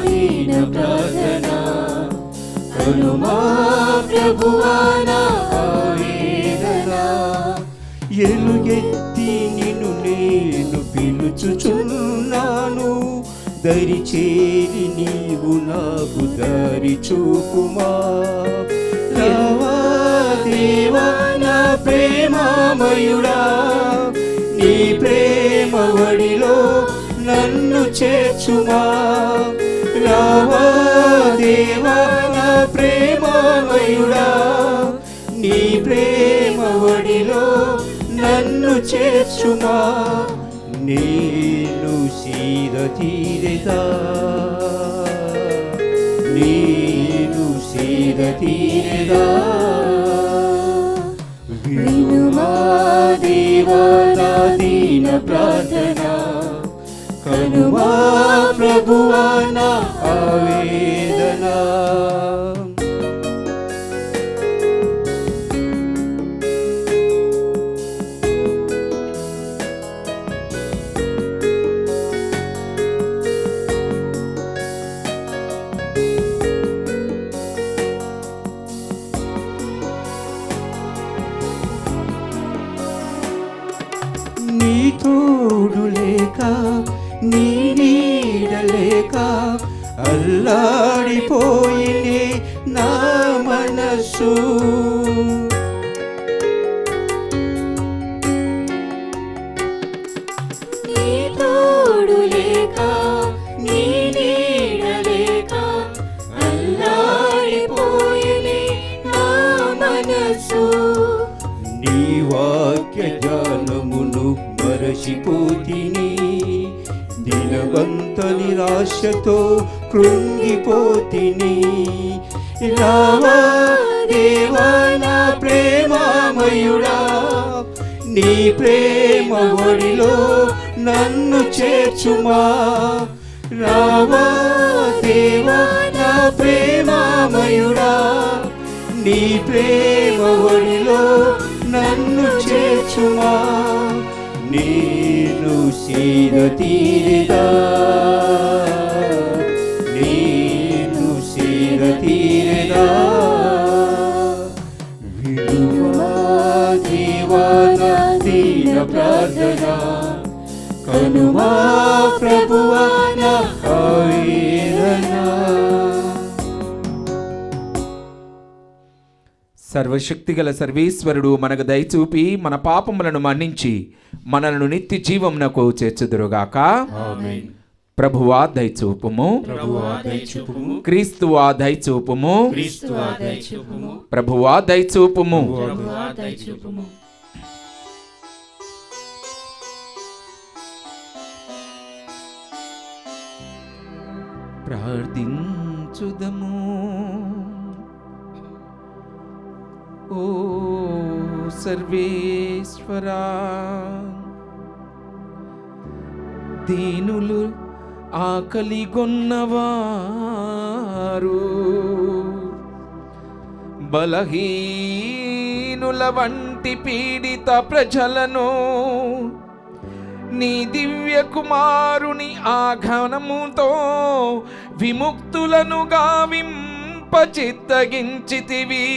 దీన ప్రార్థన కనుమా ప్రభువా నా ఆవేదన. ఎలుగెత్తి నిన్ను నేను పిలుచుచున్నాను, దరి చేరి నీవు నాకు దారి చూపుమా. రావా దేవా నా ప్రేమమయుడా, నీ ప్రేమ ఒడిలో నన్ను చేర్చుమా. రావా దేవా నా ప్రేమమయుడా, నీ ప్రేమ ఒడిలో నన్ను చేర్చుమా. నేను సీద తీరెదా, నేను సీద తీరెదా. వినుమా దేవా నా దీన ప్రార్థన కనుమా ప్రభువా నా ఆవేదన. నీ తోడు లేక నీ నీడ లేక అల్లాడిపోయినే నా మనసు. నీ తోడు లేక నీ నీడ లేక అల్లాడిపోయినే నా మనసు. నీ వాక్య జ్ఞానమును మరచిపోతిని, దినవంత నిరాశతో కృంగిపోతిని. రావా దేవా నా ప్రేమమయుడా, నీ ప్రేమ ఒడిలో నన్ను చేర్చుమా. రావా దేవా నా ప్రేమమయుడా, నీ ప్రేమ ఒడిలో నన్ను చేర్చుమా. నేను సీద తీరెదా, నేను సీద తీరెదా. వినుమా దేవా నా దీన ప్రార్థన కనుమా ప్రభువా నా ఆవేదన. సర్వశక్తిగల సర్వేశ్వరుడు మనకు దయచూపి మన పాపములను మన్నించి మనలను నిత్య జీవమునకు చేర్చుదురుగాక. ప్రభువా దయచూపుము, క్రీస్తువా దయచూపుము, ప్రభువా దయచూపుము. ప్రార్థించుదము. ఓ సర్వేశ్వరా, దీనులు ఆకలిగొన్నవారు బలహీనుల వంటి పీడిత ప్రజలను నీ దివ్య కుమారుని ఆఘనముతో విముక్తులను గావింప చిత్తగించితివి.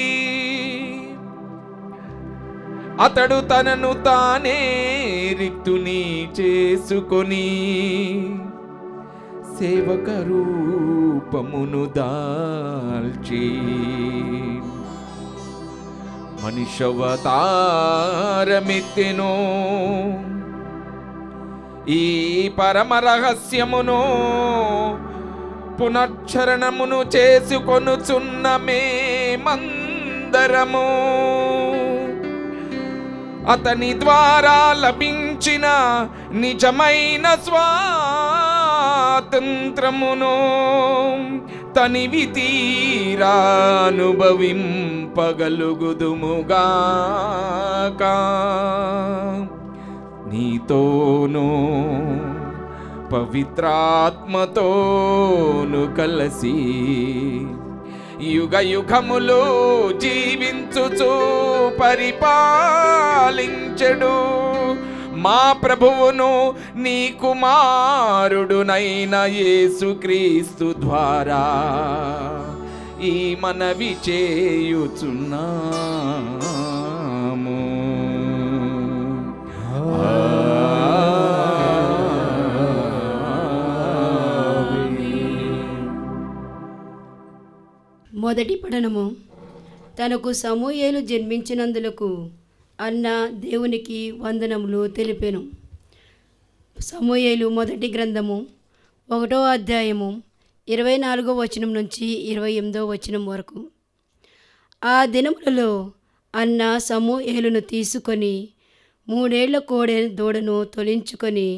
అతడు తనను తానే రిక్తుని చేసుకొని సేవక రూపమును దాల్చి మనుష్యవతారమెత్తెను. ఈ పరమ రహస్యమును పునశ్చరణమును చేసుకొనుచున్న మేమందరము అతని ద్వారా లభించిన నిజమైన స్వాతంత్రమును తనివి తీరానుభవింపగలుగుదుముగాక. నీతోనూ పవిత్రాత్మతోను కలసి యుగ యుగములు జీవించుచు పరిపాలించెడు మా ప్రభువును నీ కుమారుడునైన యేసుక్రీస్తు ద్వారా ఈ మనవి చేయుచున్నాము. మొదటి పఠనము. తనకు సమూయేలు జన్మించినందులకు అన్న దేవునికి వందనములు తెలిపెను. సమూయేలు మొదటి గ్రంథము 1వ అధ్యాయము 24వ వచనం నుంచి 28వ వచనం వరకు. ఆ దినములలో అన్న సమూయేలును తీసుకొని 3 ఏళ్ల కోడె దూడను తొలించుకొని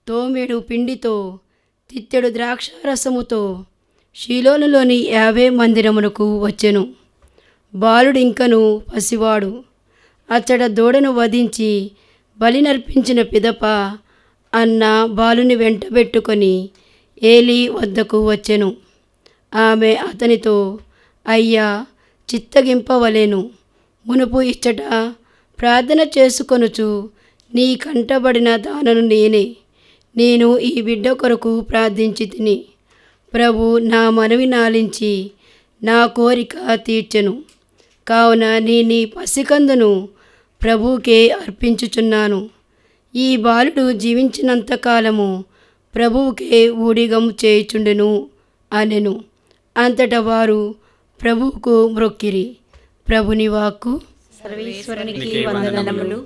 తోమెడు పిండితో తిత్తెడు ద్రాక్షారసముతో షీలోనులోని 50 మందిరమునకు వచ్చెను. బాలుడింకను పసివాడు. అచ్చట దూడను వధించి బలి నర్పించిన పిదప అన్న బాలుని వెంటబెట్టుకొని ఏలీ వద్దకు వచ్చెను. ఆమె అతనితో, అయ్యా, చిత్తగింపవలెను. మునుపు ఇచ్చట ప్రార్థన చేసుకొనుచు నీ కంటబడిన దానను నేనే. నేను ఈ బిడ్డ కొరకు ప్రార్థించి తిని ప్రభు నా మనవి నాలించి నా కోరిక తీర్చెను. కావున నీ పసికందును ప్రభువుకే అర్పించుచున్నాను. ఈ బాలుడు జీవించినంతకాలము ప్రభువుకే ఊడిగం చేయుచుండెను అనెను. అంతటా వారు ప్రభువుకు మ్రొక్కిరి. ప్రభుని వాక్కు. సర్వేశ్వరునికి వందనములు.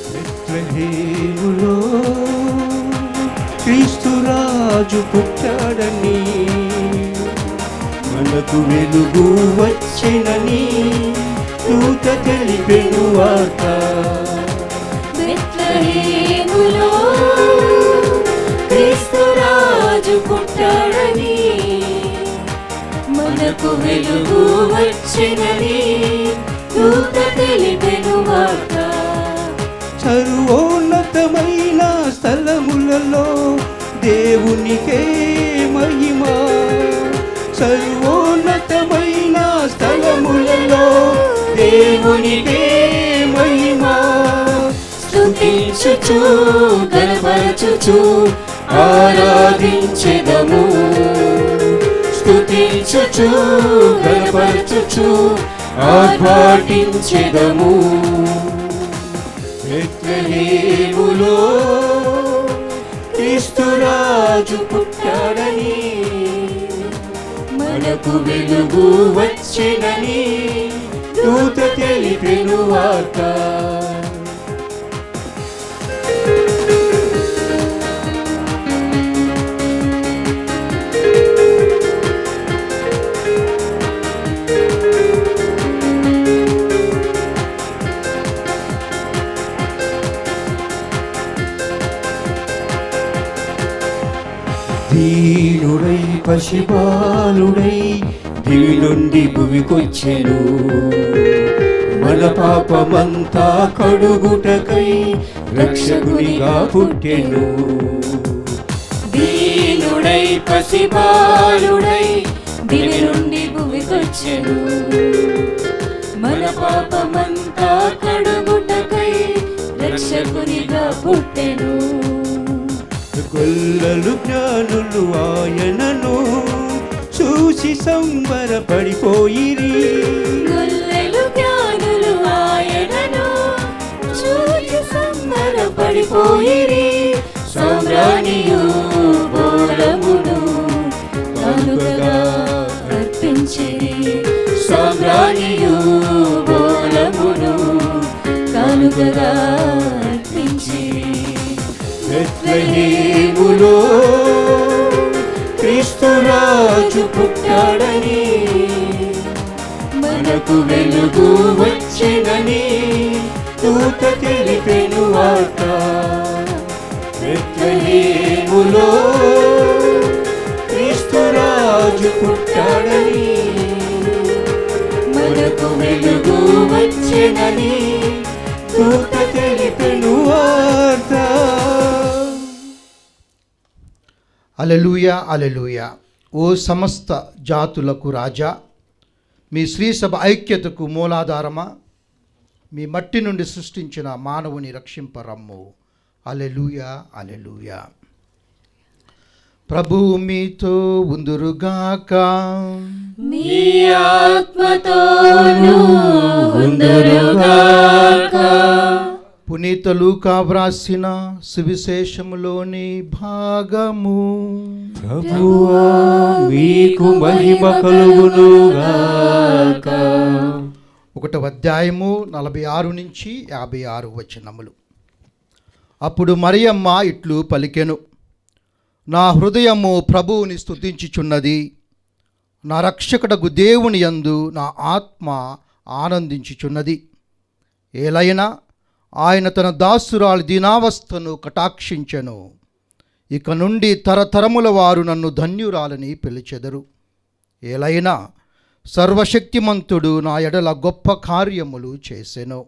బెత్లెహేములో క్రీస్తురాజు పుట్టాడని మనకు వెలుగు వచ్చెనని దూత తెలిపెను వార్త. బెత్లెహేములో క్రీస్తురాజు పుట్టాడని మనకు వెలుగు వచ్చెనని దూత తెలిపెను వార్త. సర్వోన్నతమైన స్థలములలో దేవునికే మహిమ. సర్వోన్నతమైన స్థలములలో దేవునికే మహిమ. స్తుతించుచు గణపరచుచు ఆరాధించెదము. స్తుతించుచు గణపరచుచు ఆర్భాటించెదము. బెత్లెహేములో క్రీస్తురాజు పుట్టాడని మనకు వెలుగు వచ్చెనని దూత తెలిపెను వార్త. దీనుడై పసిబాలుడై దివి నుండి భువికొచ్చెను మన పాపమంతా కడుగుటకై రక్షకునిగా పుట్టెను దీనుడై పసిబాలుడై దివి నుండి భువికొచ్చెను మన పాపమంతా కడుగుటకై రక్షకునిగా పుట్టెను గొల్లలు జ్ఞానులు ఆయనను చూసి సంబరపడిపోయిరి గొల్లలు జ్ఞానులు ఆయనను చూసి సంబరపడిపోయిరి సామ్రాణియు బోళమును కానుకగా అర్పించిరి సామ్రాణియు బోళమును కానుకగా అర్పించిరి బెత్లెహేములో క్రీస్తురాజు పుట్టాడని మనకు వెలుగు వచ్చెనని దూత తెలిపెను వార్త బెత్లెహేములో క్రీస్తురాజు పుట్టాడని మనకు వెలుగు వచ్చెనని దూత తెలిపెను వార్త. Hallelujah hallelujah. ఓ సమస్త జాతులకు రాజా, మీ శ్రీసభ ఐక్యతకు మూలాధారమా, మీ మట్టి నుండి సృష్టించిన మానవుని రక్షింపరమ్ము. Hallelujah hallelujah. ప్రభువు మీతో ఉందురుగాక. నీ ఆత్మతోనూ ఉందురుగాక. పునీత లూకా వ్రాసిన సువిశేషములోని భాగము. ప్రభువా మీకు మహిమ కలుగునుగాక. 1వ అధ్యాయము 46 నుంచి 56 వచనములు. అప్పుడు మరియమ్మ ఇట్లు పలికెను, నా హృదయము ప్రభువుని స్తుతించుచున్నది, నా రక్షకుడగు దేవుని యందు నా ఆత్మ ఆనందించుచున్నది. ఏలైనా ఆయన తన దాసురాలి దీనావస్థను కటాక్షించెను. ఇక నుండి తరతరముల వారు నన్ను ధన్యురాలని పిలిచెదరు. ఏలైనా సర్వశక్తిమంతుడు నా ఎడల గొప్ప కార్యములు చేసెను.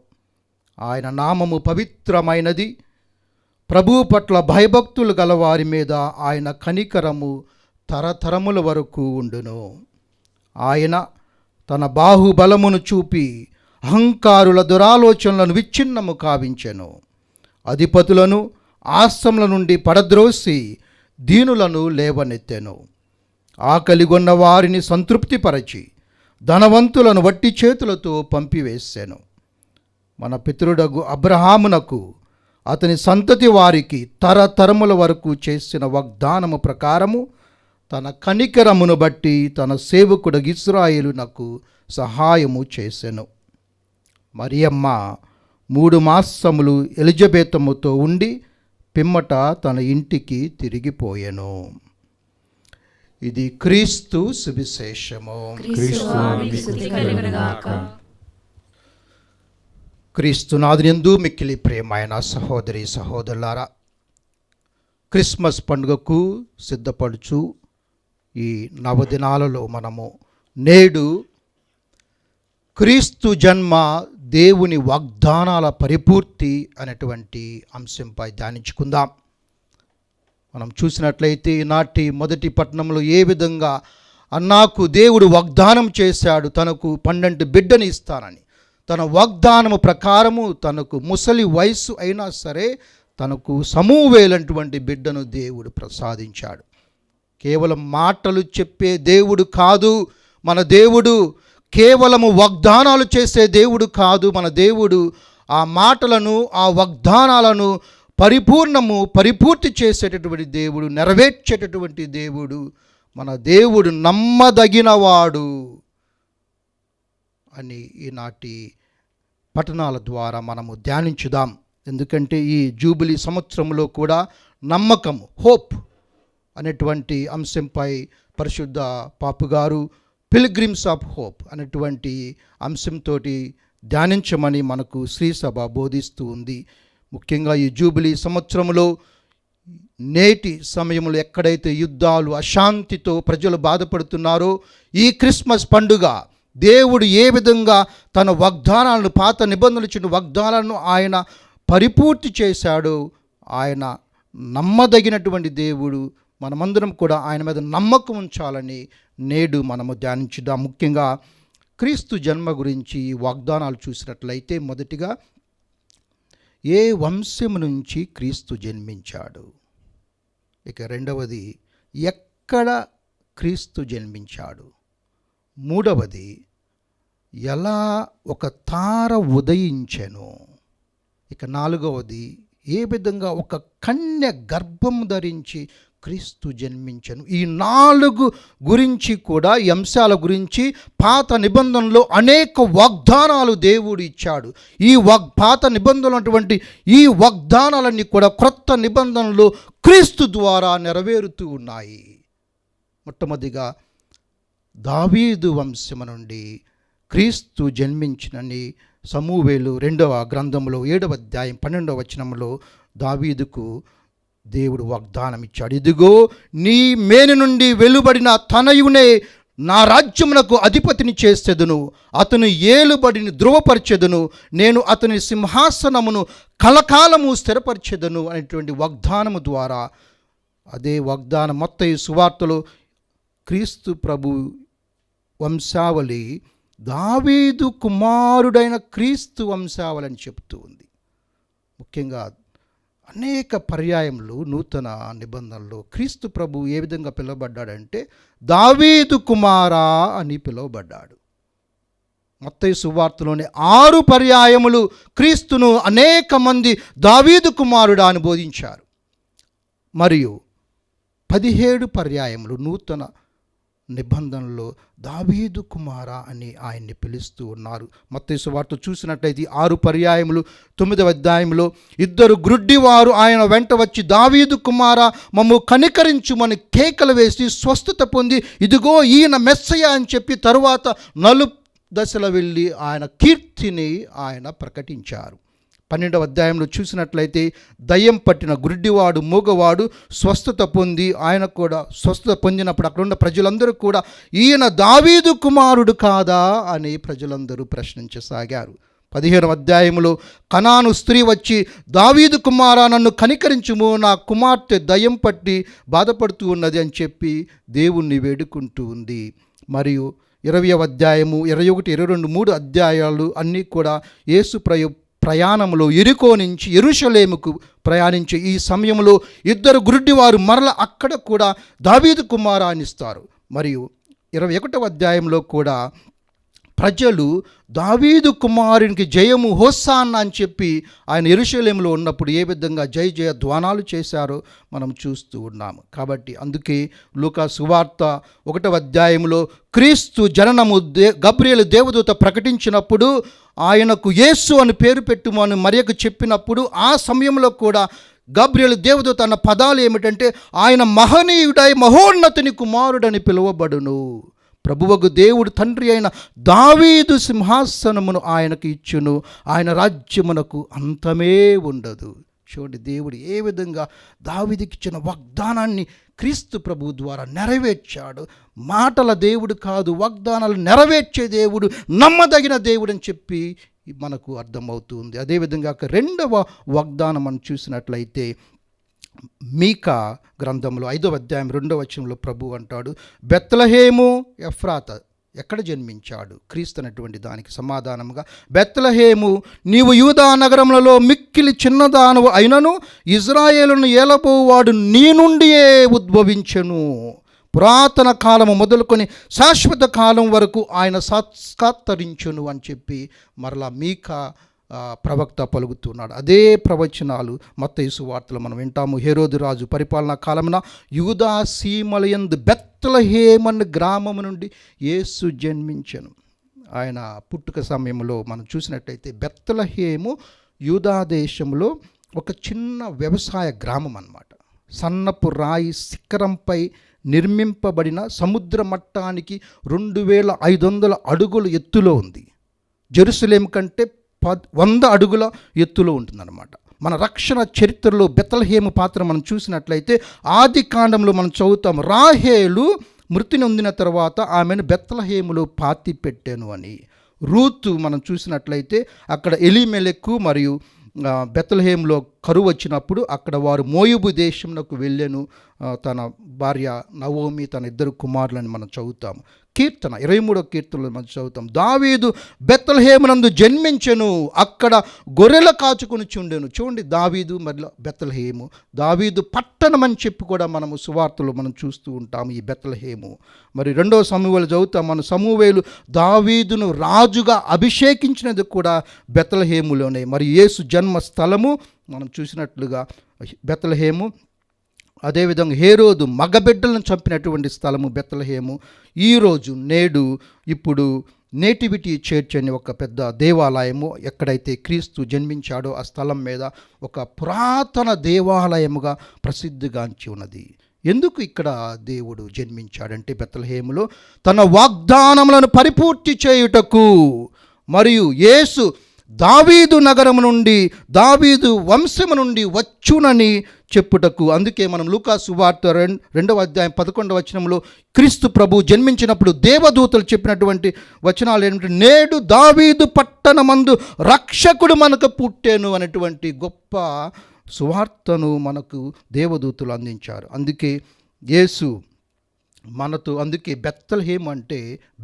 ఆయన నామము పవిత్రమైనది. ప్రభువు పట్ల భయభక్తులు గలవారి మీద ఆయన కనికరము తరతరముల వరకు ఉండును. ఆయన తన బాహుబలమును చూపి అహంకారుల దురాలోచనలను విచ్ఛిన్నము కావించెను. అధిపతులను ఆశ్రముల నుండి పడద్రోసి దీనులను లేవనెత్తెను. ఆకలిగొన్న వారిని సంతృప్తిపరచి ధనవంతులను వట్టి చేతులతో పంపివేసెను. మన పితరుడగు అబ్రహామునకు అతని సంతతి వారికి తరతరముల వరకు చేసిన వాగ్దానము ప్రకారము తన కనికరమును బట్టి తన సేవకుడు ఇశ్రాయేలునకు సహాయము చేసెను. మరియమ్మ 3 మాసములు ఎలిజబెతముతో ఉండి పిమ్మట తన ఇంటికి తిరిగిపోయెను. ఇది క్రీస్తు సువిశేషము. క్రీస్తునాథునియందు మిక్కిలి ప్రియమైన సహోదరి సహోదరులారా, క్రిస్మస్ పండుగకు సిద్ధపడుచు ఈ నవదినాలలో మనము నేడు క్రీస్తు జన్మ దేవుని వాగ్దానాల పరిపూర్తి అనేటువంటి అంశంపై ధ్యానించుకుందాం. మనం చూసినట్లయితే ఈనాటి మొదటి పట్టణంలో ఏ విధంగా అన్నాకు దేవుడు వాగ్దానం చేశాడు, తనకు 12 బిడ్డని ఇస్తానని. తన వాగ్దానము ప్రకారము తనకు ముసలి వయస్సు అయినా సరే తనకు సమూవేలటువంటి బిడ్డను దేవుడు ప్రసాదించాడు. కేవలం మాటలు చెప్పే దేవుడు కాదు మన దేవుడు, కేవలము వాగ్దానాలు చేసే దేవుడు కాదు మన దేవుడు. ఆ మాటలను ఆ వాగ్దానాలను పరిపూర్తి చేసేటటువంటి దేవుడు, నెరవేర్చేటటువంటి దేవుడు. మన దేవుడు నమ్మదగినవాడు అని ఈనాటి పఠనాల ద్వారా మనము ధ్యానించుదాం. ఎందుకంటే ఈ జూబిలీ సంవత్సరంలో కూడా నమ్మకం, హోప్ అనేటువంటి అంశంపై పరిశుద్ధ పాపుగారు పిల్గ్రిమ్స్ ఆఫ్ హోప్ అనేటువంటి అంశంతో ధ్యానించమని మనకు శ్రీసభ బోధిస్తూ ఉంది. ముఖ్యంగా ఈ జూబిలీ సంవత్సరంలో నేటి సమయంలో ఎక్కడైతే యుద్ధాలు అశాంతితో ప్రజలు బాధపడుతున్నారో ఈ క్రిస్మస్ పండుగ దేవుడు ఏ విధంగా తన వాగ్దానాలను, పాత నిబంధనలు ఇచ్చిన వాగ్దానాలను ఆయన పరిపూర్తి చేశాడో, ఆయన నమ్మదగినటువంటి దేవుడు. మనమందరం కూడా ఆయన మీద నమ్మకం ఉంచాలని నేడు మనము ధ్యానించుదాం. ముఖ్యంగా క్రీస్తు జన్మ గురించి వాగ్దానాలు చూసినట్లయితే, మొదటిగా ఏ వంశం నుంచి క్రీస్తు జన్మించాడు, ఇక రెండవది ఎక్కడ క్రీస్తు జన్మించాడు, మూడవది ఎలా ఒక తార ఉదయించెను, ఇక నాలుగవది ఏ విధంగా ఒక కన్య గర్భం ధరించి క్రీస్తు జన్మించెను. ఈ 4 గురించి కూడా, ఈ అంశాల గురించి పాత నిబంధనలో అనేక వాగ్దానాలు దేవుడు ఇచ్చాడు. ఈ పాత నిబంధనలు అటువంటి ఈ వాగ్దానాలన్నీ కూడా క్రొత్త నిబంధనలో క్రీస్తు ద్వారా నెరవేరుతూ ఉన్నాయి. మొట్టమొదటిగా దావీదు వంశము నుండి క్రీస్తు జన్మించినని సమూవేలు 2వ గ్రంథంలో 7వ అధ్యాయం 12వ వచనంలో దావీదుకు దేవుడు వాగ్దానం ఇచ్చాడు. ఇదిగో నీ మేను నుండి వెలువడిన తనయునే నా రాజ్యమునకు అధిపతిని చేసేదను, అతను ఏలుబడిని ధృవపరచెదను, నేను అతని సింహాసనమును కలకాలము స్థిరపరచెదను అనేటువంటి వాగ్దానము ద్వారా, అదే వాగ్దానం మత్తయి సువార్తలో క్రీస్తు ప్రభు వంశావళి దావీదు కుమారుడైన క్రీస్తు వంశావళి అని చెప్తూ ఉంది. ముఖ్యంగా అనేక పర్యాయములు నూతన నిబంధనలో క్రీస్తు ప్రభు ఏ విధంగా పిలువబడ్డాడంటే దావీదు కుమారా అని పిలువబడ్డాడు. మత్తయి సువార్తలోని 6 పర్యాయములు క్రీస్తును అనేక మంది దావీదు కుమారుడా అని బోధించారు. మరియు 17 పర్యాయములు నూతన నిబంధనలో దావీదు కుమారా అని ఆయన్ని పిలుస్తూ ఉన్నారు. మత్తయి సువార్త చూసినట్లయితే 6 పర్యాయములు 9వ అధ్యాయంలో 2 గ్రుడ్డివారు ఆయన వెంట వచ్చి దావీదు కుమారా మమ్ము కనికరించుమని కేకలు వేసి స్వస్థత పొంది ఇదిగో ఈయన మెస్సయ అని చెప్పి తరువాత 4 దశలో వెళ్ళి ఆయన కీర్తిని ఆయన ప్రకటించారు. 12వ అధ్యాయంలో చూసినట్లయితే దయ్యం పట్టిన గుడ్డివాడు, మూగవాడు స్వస్థత పొంది ఆయన కూడా స్వస్థత పొందినప్పుడు అక్కడ ఉన్న ప్రజలందరూ కూడా ఈయన దావీదు కుమారుడు కాదా అని ప్రజలందరూ ప్రశ్నించసాగారు. 15వ అధ్యాయంలో కనాను స్త్రీ వచ్చి దావీదు కుమారా నన్ను కనికరించుము, నా కుమార్తె దయ్యం పట్టి బాధపడుతూ ఉన్నది అని చెప్పి దేవుణ్ణి వేడుకుంటూ ఉంది. మరియు 20వ అధ్యాయము 21, 22, 3 అధ్యాయాలు అన్నీ కూడా యేసు ప్రయాణంలో యెరికో నుంచి యెరూషలేముకు ప్రయాణించే ఈ సమయంలో 2 గురుడివారు మరల అక్కడ కూడా దావీదు కుమారా అని ఇస్తారు. మరియు 21వ అధ్యాయంలో కూడా ప్రజలు దావీదు కుమారునికి జయము హోసాన్నా అని చెప్పి ఆయన యెరూషలేములో ఉన్నప్పుడు ఏ విధంగా జయ జయ ధ్వానాలు చేశారో మనం చూస్తూ ఉన్నాము. కాబట్టి అందుకే లూకా సువార్త 1వ అధ్యాయంలో క్రీస్తు జననము గబ్రియేలు దేవదూత ప్రకటించినప్పుడు ఆయనకు యేసు అని పేరు పెట్టుమని మరియకు చెప్పినప్పుడు ఆ సమయంలో కూడా గబ్రియేలు దేవదూత అన్న పదాలు ఏమిటంటే ఆయన మహనీయుడై మహోన్నతుని కుమారుడని పిలువబడును, ప్రభువగు దేవుడు తండ్రి అయిన దావీదు సింహాసనమును ఆయనకు ఇచ్చును, ఆయన రాజ్యమునకు అంతమే ఉండదు. చూడండి, దేవుడు ఏ విధంగా దావీదుకి ఇచ్చిన వాగ్దానాన్ని క్రీస్తు ప్రభు ద్వారా నెరవేర్చాడు. మాటల దేవుడు కాదు, వాగ్దానాలు నెరవేర్చే దేవుడు, నమ్మదగిన దేవుడు అని చెప్పి మనకు అర్థమవుతుంది. అదేవిధంగా 2వ వాగ్దానం మనం చూసినట్లయితే మీకా గ్రంథంలో 5వ అధ్యాయం 2వ వచనంలో ప్రభు అంటాడు, బెత్లెహేము ఎఫ్రాతా ఎక్కడ జన్మించాడు క్రీస్తు అనేటువంటి దానికి సమాధానంగా, బెత్లెహేము నీవు యూదా నగరములలో మిక్కిలి చిన్నదానవు అయినను ఇజ్రాయేలును ఏలబోవాడు నీ నుండియే ఉద్భవించెను, పురాతన కాలము మొదలుకొని శాశ్వత కాలం వరకు ఆయన సాక్షాత్కరించును అని చెప్పి మరలా మీకా ప్రవక్త పలుకుతున్నాడు. అదే ప్రవచనాలు మత్తయి సువార్తలో మనం వింటాము. హేరోదు రాజు పరిపాలనా కాలమున యూదా సీమలయందు బెత్లెహేము గ్రామము నుండి యేసు జన్మించెను. ఆయన పుట్టుక సమయంలో మనం చూసినట్టయితే బెత్లెహేము యూదా దేశంలో ఒక చిన్న వ్యవసాయ గ్రామం అన్నమాట. సన్నపు రాయి శిఖరంపై నిర్మింపబడిన సముద్ర మట్టానికి 2500 అడుగుల ఎత్తులో ఉంది. జెరూసలేం కంటే 100 అడుగుల ఎత్తులో ఉంటుందన్నమాట. మన రక్షణ చరిత్రలో బెత్లెహేము పాత్ర మనం చూసినట్లయితే ఆది కాండంలో మనం చదువుతాం, రాహేలు మృతి నొందిన తర్వాత ఆమెను బెత్లెహేములో పాతి పెట్టాను అని. రూతు మనం చూసినట్లయితే అక్కడ ఎలీమెలెకు మరియు బెత్లెహేములో కరువు వచ్చినప్పుడు అక్కడ వారు మోయాబు దేశంలోకి వెళ్ళాను. తన భార్య నవోమి, తన 2 కుమారులని మనం చదువుతాము. కీర్తన 23వ కీర్తనలో మనం చదువుతాం, దావీదు బెత్లెహేమునందు జన్మించెను, అక్కడ గొర్రెల కాచుకొని చుండెను. చూడండి, దావీదు మరియు బెత్లెహేము, దావీదు పట్టణం అని చెప్పి కూడా మనము సువార్తలో మనం చూస్తూ ఉంటాము ఈ బెత్లెహేము. మరి 2వ సమూయేలు చదువుతాం, మన సమూయేలు దావీదును రాజుగా అభిషేకించినది కూడా బెత్లెహేములోనే. మరి యేసు జన్మ స్థలము మనం చూసినట్లుగా బెత్లెహేము. అదేవిధంగా హేరోదు మగబిడ్డలను చంపినటువంటి స్థలము బెత్లెహేము. ఈరోజు ఇప్పుడు నేటివిటీ చర్చ్ అని ఒక పెద్ద దేవాలయము, ఎక్కడైతే క్రీస్తు జన్మించాడో ఆ స్థలం మీద ఒక పురాతన దేవాలయముగా ప్రసిద్ధిగాంచి ఉన్నది. ఎందుకు ఇక్కడ దేవుడు జన్మించాడంటే బెత్లెహేములో తన వాగ్దానములను పరిపూర్తి చేయుటకు, మరియు యేసు దావీదు నగరము నుండి, దావీదు వంశము నుండి వచ్చునని చెప్పుటకు. అందుకే మనం లూకా సువార్త 2వ అధ్యాయం 11వ వచనంలో క్రీస్తు ప్రభు జన్మించినప్పుడు దేవదూతలు చెప్పినటువంటి వచనాలు ఏమిటంటే, నేడు దావీదు పట్టణమందు రక్షకుడు మనకు పుట్టెను అనేటువంటి గొప్ప సువార్తను మనకు దేవదూతలు అందించారు. అందుకే యేసు మనతో, అందుకే బెత్లెహేము అంటే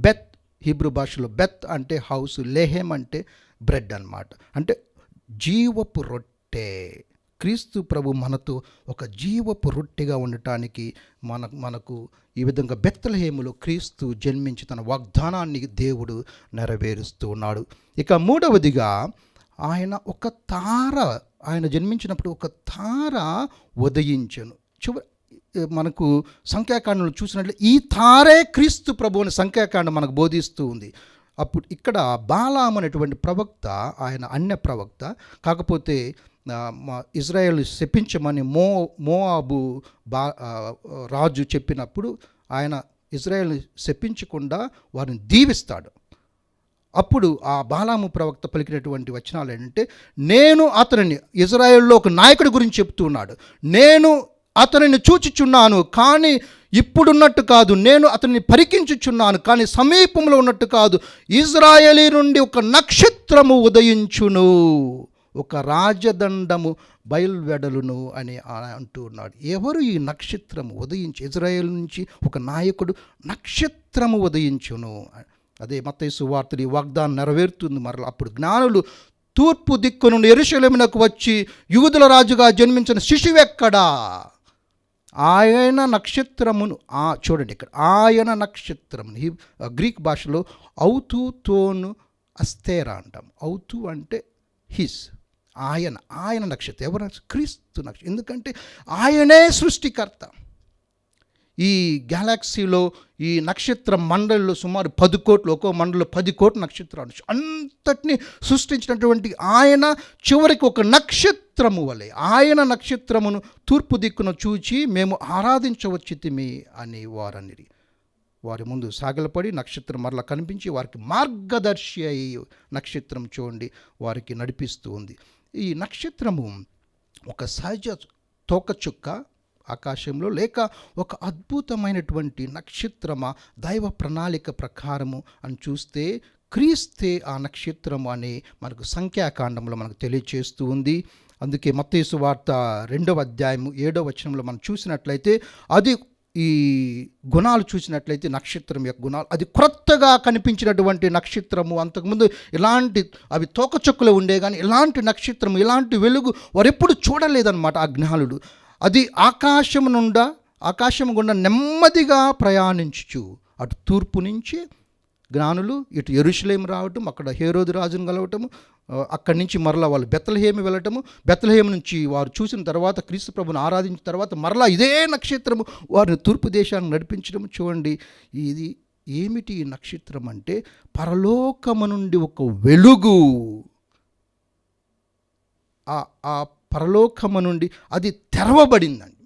బెత్, హీబ్రూ భాషలో బెత్ అంటే హౌస్, లెహేమ్ అంటే బ్రెడ్ అన్నమాట, అంటే జీవపు రొట్టె. క్రీస్తు ప్రభు మనతో ఒక జీవపు రొట్టెగా ఉండటానికి మనకు ఈ విధంగా బెత్లెహేములో క్రీస్తు జన్మించి తన వాగ్దానాన్ని దేవుడు నెరవేరుస్తూ ఉన్నాడు. ఇక 3వదిగా ఆయన ఒక తార, ఆయన జన్మించినప్పుడు ఒక తార ఉదయించెను. మనకు సంఖ్యాకాండంలో చూసినట్లు ఈ తారే క్రీస్తు ప్రభు అని సంఖ్యాకాండం మనకు బోధిస్తూ ఉంది. అప్పుడు ఇక్కడ బాలాము అనేటువంటి ప్రవక్త, ఆయన అన్య ప్రవక్త, కాకపోతే ఇజ్రాయేల్ శపించమని మోయాబు రాజు చెప్పినప్పుడు ఆయన ఇజ్రాయేల్ శపించకుండా వారిని దీవిస్తాడు. అప్పుడు ఆ బాలాము ప్రవక్త పలికినటువంటి వచనాలు ఏంటంటే, నేను అతనిని, ఇజ్రాయేల్లో ఒక నాయకుడి గురించి చెప్తున్నాడు, నేను అతనిని చూచుచున్నాను కానీ ఇప్పుడున్నట్టు కాదు, నేను అతన్ని పరికించుచున్నాను కానీ సమీపంలో ఉన్నట్టు కాదు, ఇజ్రాయేలీ నుండి ఒక నక్షత్రము ఉదయించును, ఒక రాజదండము బయలువెడలును అని అంటూ ఉన్నాడు. ఎవరు ఈ నక్షత్రము ఉదయించి, ఇజ్రాయేల్ నుంచి ఒక నాయకుడు నక్షత్రము ఉదయించును. అదే మత్తయి సువార్తలో ఈ వాగ్దానం నెరవేరుతుంది. మరలా అప్పుడు జ్ఞానులు తూర్పు దిక్కు నుండి యెరూషలేమునకు వచ్చి, యూదుల రాజుగా జన్మించిన శిశువెక్కడా, ఆయన నక్షత్రమును, చూడండి ఇక్కడ ఆయన నక్షత్రమును గ్రీక్ భాషలో ఔతుతోను అస్తేరా అంటాం. ఔతు అంటే హిస్, ఆయన నక్షత్రం. ఎవరు? క్రీస్తు నక్షత్రం. ఎందుకంటే ఆయనే సృష్టికర్త. ఈ గ్యాలాక్సీలో ఈ నక్షత్ర మండలిలో సుమారు 10 కోట్లు, ఒక్కో మండలిలో 10 కోట్ల నక్షత్రాలు, అంతటిని సృష్టించినటువంటి ఆయన చివరికి ఒక నక్షత్రము వలె ఆయన నక్షత్రమును తూర్పు దిక్కున చూచి మేము ఆరాధించవచ్చితిమి అని వారనిరి. వారి ముందు సాగిలపడి నక్షత్రం మరలా కనిపించి వారికి మార్గదర్శి అయి నక్షత్రం చూడండి వారికి నడిపిస్తూ ఉంది. ఈ నక్షత్రము ఒక సహజ తోకచుక్క ఆకాశంలో, లేక ఒక అద్భుతమైనటువంటి నక్షత్రమా దైవ ప్రణాళిక ప్రకారము అని చూస్తే క్రీస్తే ఆ నక్షత్రము అని మనకు సంఖ్యాకాండంలో మనకు తెలియచేస్తూ ఉంది. అందుకే మత్తయి సువార్త 2వ అధ్యాయము 7వ వచనంలో మనం చూసినట్లయితే, అది ఈ గుణాలు చూసినట్లయితే నక్షత్రం యొక్క గుణాలు, అది క్రొత్తగా కనిపించినటువంటి నక్షత్రము. అంతకుముందు ఇలాంటి అవి తోకచుక్కలు ఉండే కానీ ఇలాంటి నక్షత్రము, ఇలాంటి వెలుగు వారు ఎప్పుడు చూడలేదన్నమాట ఆ జ్ఞానులు. అది ఆకాశం గుండా నెమ్మదిగా ప్రయాణించుచు అటు తూర్పు నుంచి జ్ఞానులు ఇటు యెరూషలేము రావటం, అక్కడ హేరోదు రాజును కలవటము, అక్కడి నుంచి మరలా వాళ్ళు బెత్లెహేము వెళ్ళటము, బెత్లెహేము నుంచి వారు చూసిన తర్వాత క్రీస్తు ప్రభుని ఆరాధించిన తర్వాత మరలా ఇదే నక్షత్రము వారిని తూర్పు దేశానికి నడిపించడం. చూడండి, ఇది ఏమిటి ఈ నక్షత్రం అంటే పరలోకము నుండి ఒక వెలుగు. ఆ పరలోకము నుండి అది తెరవబడిందండి.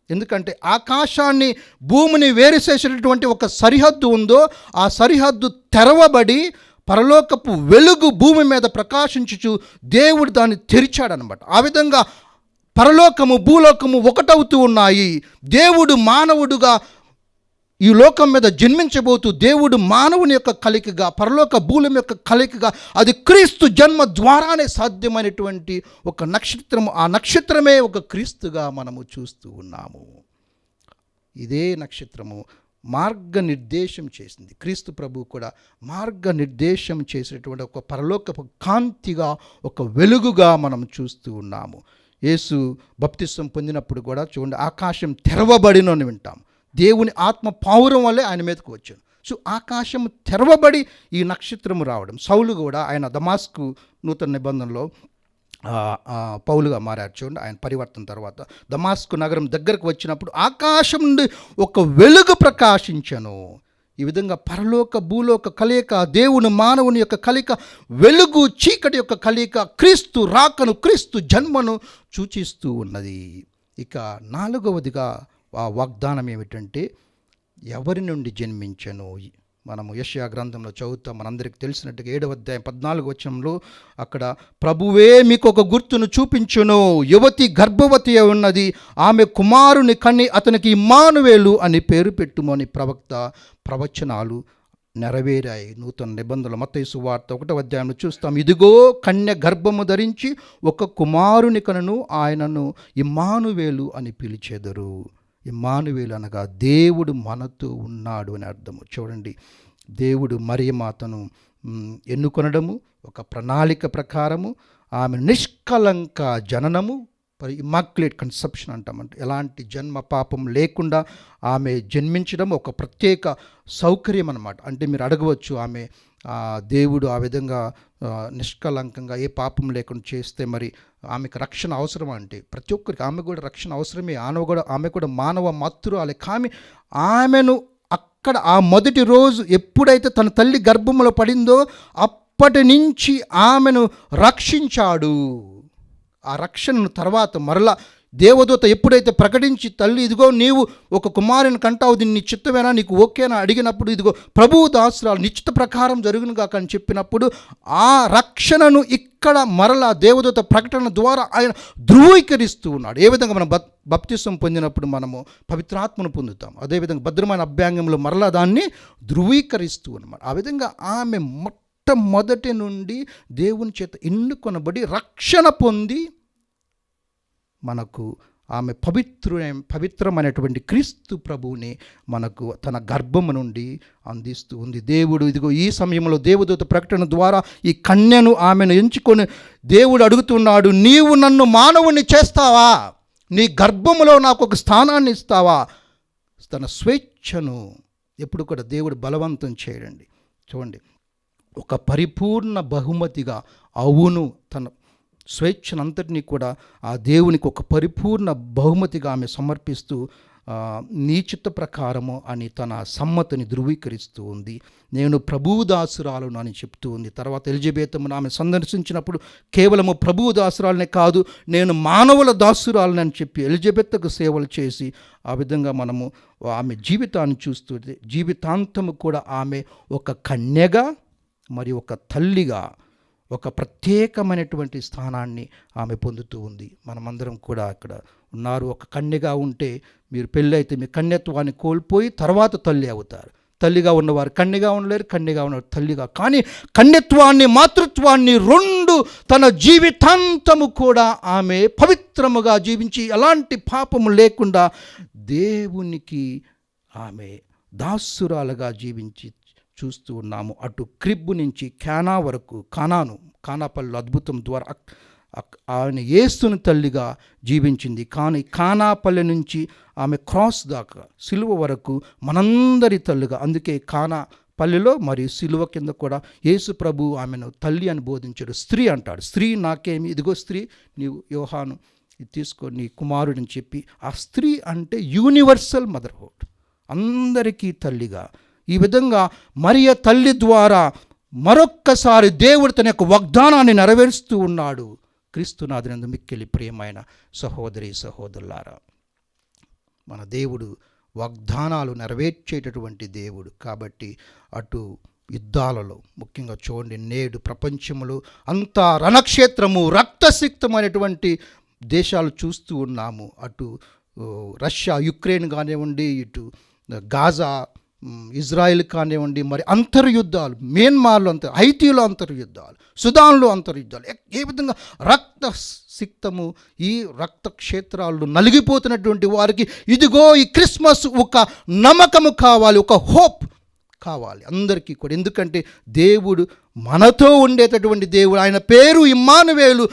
ఎందుకంటే ఆకాశాన్ని భూమిని వేరు చేసేటటువంటి ఒక సరిహద్దు ఉందో, ఆ సరిహద్దు తెరవబడి పరలోకపు వెలుగు భూమి మీద ప్రకాశించుచు దేవుడు దాన్ని తెరిచాడనమాట. ఆ విధంగా పరలోకము భూలోకము ఒకటవుతూ ఉన్నాయి. దేవుడు మానవుడుగా ఈ లోకం మీద జన్మించబోతూ దేవుడు మానవుని యొక్క కలికగా, పరలోక భూలం యొక్క కలికగా, అది క్రీస్తు జన్మ ద్వారానే సాధ్యమైనటువంటి ఒక నక్షత్రము. ఆ నక్షత్రమే ఒక క్రీస్తుగా మనము చూస్తూ ఉన్నాము. ఇదే నక్షత్రము మార్గనిర్దేశం చేసింది. క్రీస్తు ప్రభువు కూడా మార్గనిర్దేశం చేసినటువంటి ఒక పరలోకపు కాంతిగా, ఒక వెలుగుగా మనం చూస్తూ ఉన్నాము. యేసు బప్తిస్వం పొందినప్పుడు కూడా చూడండి, ఆకాశం తెరవబడినని వింటాం. దేవుని ఆత్మ పావురం వల్లే ఆయన మీదకు వచ్చాడు. సో ఆకాశం తెరవబడి ఈ నక్షత్రము రావడం. సౌలు కూడా ఆయన దమాస్కు నూతన నిబంధనలో పౌలుగా మారారు. చూడండి, ఆయన పరివర్తన తర్వాత దమాస్కు నగరం దగ్గరకు వచ్చినప్పుడు ఆకాశం నుండి ఒక వెలుగు ప్రకాశించను. ఈ విధంగా పరలోక భూలోక కలయిక, దేవుని మానవుని యొక్క కలయిక, వెలుగు చీకటి యొక్క కలయిక, క్రీస్తు రాకను, క్రీస్తు జన్మను సూచిస్తూ ఉన్నది. ఇక 4వదిగా ఆ వాగ్దానం ఏమిటంటే, ఎవరి నుండి జన్మించను. మనము యెషయా గ్రంథంలో చదువుతాం, మనందరికీ తెలిసినట్టుగా 7వ అధ్యాయం 14వ వచనంలో అక్కడ ప్రభువే మీకు ఒక గుర్తును చూపించును, యువతి గర్భవతి ఉన్నది, ఆమె కుమారుని కన్ని అతనికి ఇమ్మానువేలు అని పేరు పెట్టుమని ప్రవచనాలు నెరవేరాయి. నూతన నిబంధనలు మత్తయి సువార్త 1వ అధ్యాయంలో చూస్తాం. ఇదిగో కన్య గర్భము ధరించి ఒక కుమారుని కనును, ఆయనను ఇమ్మానువేలు అని పిలిచెదరు. ఇమ్మానువేలు అనగా దేవుడు మనతో ఉన్నాడు అని అర్థము. చూడండి, దేవుడు మరియమాతను ఎన్నుకొనడము, ఒక ప్రణాళిక ప్రకారము ఆమె నిష్కలంక జననము, ఇమాక్యులేట్ కన్సెప్షన్ అంటామంటే ఎలాంటి జన్మ పాపం లేకుండా ఆమె జన్మించడం ఒక ప్రత్యేక సౌకర్యం అన్నమాట. అంటే మీరు అడగవచ్చు, ఆమె దేవుడు ఆ విధంగా నిష్కలంకంగా ఏ పాపం లేకుండా చేస్తే మరి ఆమెకు రక్షణ అవసరం అంటే, ప్రతి ఒక్కరికి ఆమె కూడా రక్షణ అవసరమే. ఆమె కూడా మానవ మాతృరాలే. కానీ ఆమెను అక్కడ ఆ మొదటి రోజు ఎప్పుడైతే తన తల్లి గర్భంలో పడిందో అప్పటి నుంచి ఆమెను రక్షించాడు. ఆ రక్షణను తర్వాత మరలా దేవదూత ఎప్పుడైతే ప్రకటించి, తల్లి ఇదిగో నీవు ఒక కుమారుని కంటావు, దీన్ని నీ చిత్తమేనా, నీకు ఓకేనా అడిగినప్పుడు, ఇదిగో ప్రభువు దాసురాలు నిశ్చిత ప్రకారం జరుగునుగాక అని చెప్పినప్పుడు ఆ రక్షణను ఇక్కడ మరలా దేవదూత ప్రకటన ద్వారా ఆయన ధృవీకరిస్తూ ఉన్నాడు. ఏ విధంగా మనం బప్తిస్వం పొందినప్పుడు మనము పవిత్రాత్మను పొందుతాం, అదేవిధంగా భద్రమైన అభ్యాంగంలో మరలా దాన్ని ధృవీకరిస్తూ అన్నమాట. ఆ విధంగా ఆమె మొట్టమొదటి నుండి దేవుని చేత ఎన్నుకొనబడి రక్షణ పొంది మనకు ఆమె పవిత్రమైనటువంటి క్రీస్తు ప్రభువుని మనకు తన గర్భము నుండి అందిస్తూ ఉంది. దేవుడు ఇదిగో ఈ సమయంలో దేవదూత ప్రకటన ద్వారా ఈ కన్యను ఆమెను ఎంచుకొని దేవుడు అడుగుతున్నాడు, నీవు నన్ను మానవుని చేస్తావా, నీ గర్భములో నాకు ఒక స్థానాన్ని ఇస్తావా. తన స్వేచ్ఛను ఎప్పుడు కూడా దేవుడు బలవంతం చేయడండి. చూడండి, ఒక పరిపూర్ణ బహుమతిగా అవును, తన స్వేచ్ఛనంతటినీ కూడా ఆ దేవునికి ఒక పరిపూర్ణ బహుమతిగా ఆమె సమర్పిస్తూ నీ చిత్త ప్రకారము అని తన సమ్మతిని ధృవీకరిస్తూ ఉంది. నేను ప్రభువు దాసురాలను అని చెప్తూ ఉంది. తర్వాత ఎలిజబెతను ఆమె సందర్శించినప్పుడు కేవలము ప్రభువు దాసురాలనే కాదు, నేను మానవుల దాసురాలని అని చెప్పి ఎలిజబెత్కు సేవలు చేసి ఆ విధంగా మనము ఆమె జీవితాన్ని చూస్తుంది. జీవితాంతము కూడా ఆమె ఒక కన్యగా మరి ఒక తల్లిగా ఒక ప్రత్యేకమైనటువంటి స్థానాన్ని ఆమె పొందుతూ ఉంది. మనమందరం కూడా అక్కడ ఉన్నారు. ఒక కన్యగా ఉంటే మీరు పెళ్ళి అయితే మీ కన్యత్వాన్ని కోల్పోయి తర్వాత తల్లి అవుతారు. తల్లిగా ఉన్నవారు కన్యగా ఉండలేరు, కన్యగా ఉన్నవారు తల్లిగా. కానీ కన్యత్వాన్ని, మాతృత్వాన్ని రెండు తన జీవితాంతము కూడా ఆమె పవిత్రముగా జీవించి ఎలాంటి పాపము లేకుండా దేవునికి ఆమె దాసురాలుగా జీవించి చూస్తూ ఉన్నాము. అటు క్రిబ్బు నుంచి కానా వరకు, కానాపల్లి అద్భుతం ద్వారా ఆయన యేసుని తల్లిగా జీవించింది. కానీ కానాపల్లి నుంచి ఆమె క్రాస్ దాకా సిలువ వరకు మనందరి తల్లిగా, అందుకే కానాపల్లిలో మరియు సిలువ కింద కూడా యేసు ప్రభు ఆమెను తల్లి అని బోధించాడు. స్త్రీ అంటాడు, స్త్రీ నాకేమి, ఇదిగో స్త్రీ నీవు యోహాను ఇది తీసుకో నీ కుమారుడని చెప్పి ఆ స్త్రీ అంటే యూనివర్సల్ మదర్హుడ్, అందరికీ తల్లిగా. ఈ విధంగా మరియ తల్లి ద్వారా మరొక్కసారి దేవుడు తన యొక్క వాగ్దానాన్ని నెరవేరుస్తూ ఉన్నాడు. క్రీస్తునాథునందు మిక్కిలి ప్రియమైన సహోదరి సహోదరులారా, మన దేవుడు వాగ్దానాలు నెరవేర్చేటటువంటి దేవుడు. కాబట్టి అటు యుద్ధాలలో ముఖ్యంగా చూడండి, నేడు ప్రపంచంలో అంతా రణక్షేత్రము, రక్తసిక్తమైనటువంటి దేశాలు చూస్తూ ఉన్నాము. అటు రష్యా యుక్రెయిన్ కానివ్వండి, ఇటు గాజా ఇజ్రాయెల్ కానివ్వండి, మరి అంతర్యుద్ధాలు, మియన్మార్లో హైతీలో అంతర్యుద్ధాలు, సుదాన్లో అంతర్యుద్ధాలు, ఏ విధంగా రక్తసిక్తము, ఈ రక్త క్షేత్రాల్లో నలిగిపోతున్నటువంటి వారికి ఇదిగో ఈ క్రిస్మస్ ఒక నమ్మకము కావాలి, ఒక హోప్ కావాలి అందరికీ కూడా. ఎందుకంటే దేవుడు మనతో ఉండేటటువంటి దేవుడు, ఆయన పేరు ఇమ్మానువేలు.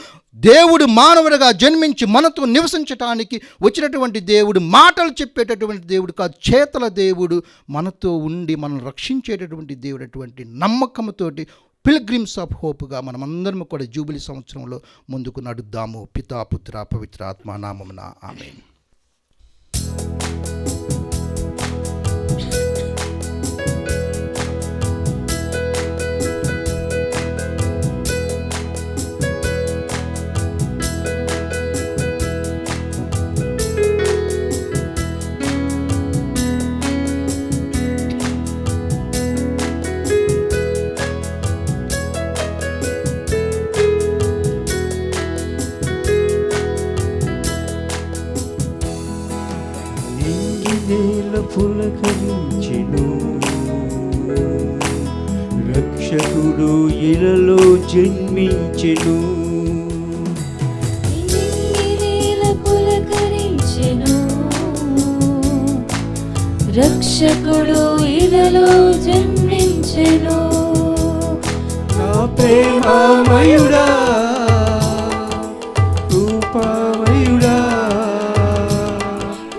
దేవుడు మానవుడిగా జన్మించి మనతో నివసించటానికి వచ్చినటువంటి దేవుడు, మాటలు చెప్పేటటువంటి దేవుడు కాదు, చేతల దేవుడు, మనతో ఉండి మనల్ని రక్షించేటటువంటి దేవుడు. అటువంటి నమ్మకంతోటి పిల్గ్రిమ్స్ ఆఫ్ హోప్గా మనమందరం కూడా జూబిలీ సంవత్సరంలో ముందుకు నడుద్దాము. పితా పుత్ర పవిత్ర ఆత్మ నామమున ఆమేన్. నేల పులకరించెను, రక్షకుడు ఇలలో జన్మించెను. పులకరించెను, రక్షకుడు ఇలలో జన్మించెను. నా ప్రేమమయుడా, రూపమయుడా,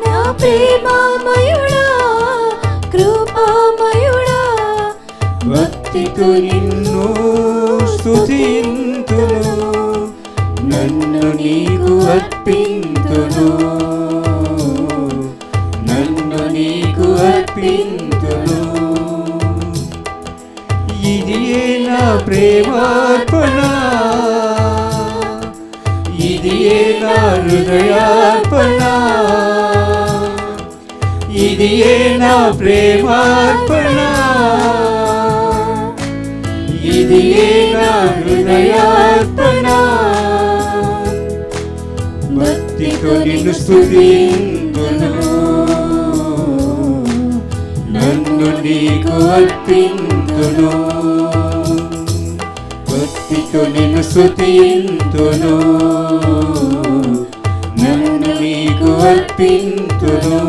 నా ప్రేమమయుడా, కృపామయుడా, భక్తితో నిన్ను స్తుతింతును, నన్ను నీకు అర్పింతును, నన్ను నీకు అర్పింతును. ఇది నా ప్రేమార్పణ, ఇది నా హృదయార్పణ, ఇది నా ప్రేమార్పణ, ఇది నా హృదయార్పణ. భక్తితో నిన్ను స్తుతింతును, నన్ను నీకు అర్పింతును, భక్తితో నిన్ను స్తుతింతును, నన్ను నీకు అర్పింతును.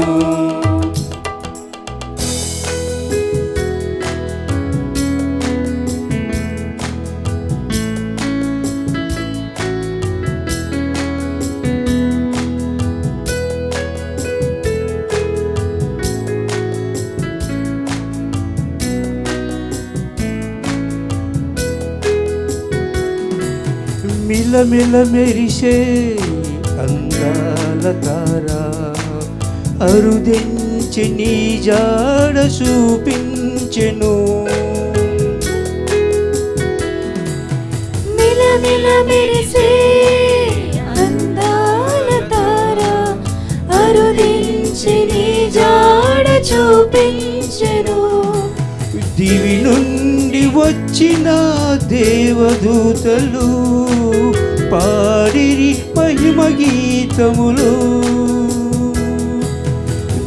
మిలమిల మెరిసే అందాల తారా, అరుదెంచి నీ జాడ చూపించెను. మిలమిల మెరిసే అందాల తారా, అరుదించి నీ జాడ చూపించెను. దివి నుండి వచ్చిన దేవదూతలు పాడిరి మహిమ గీతములు.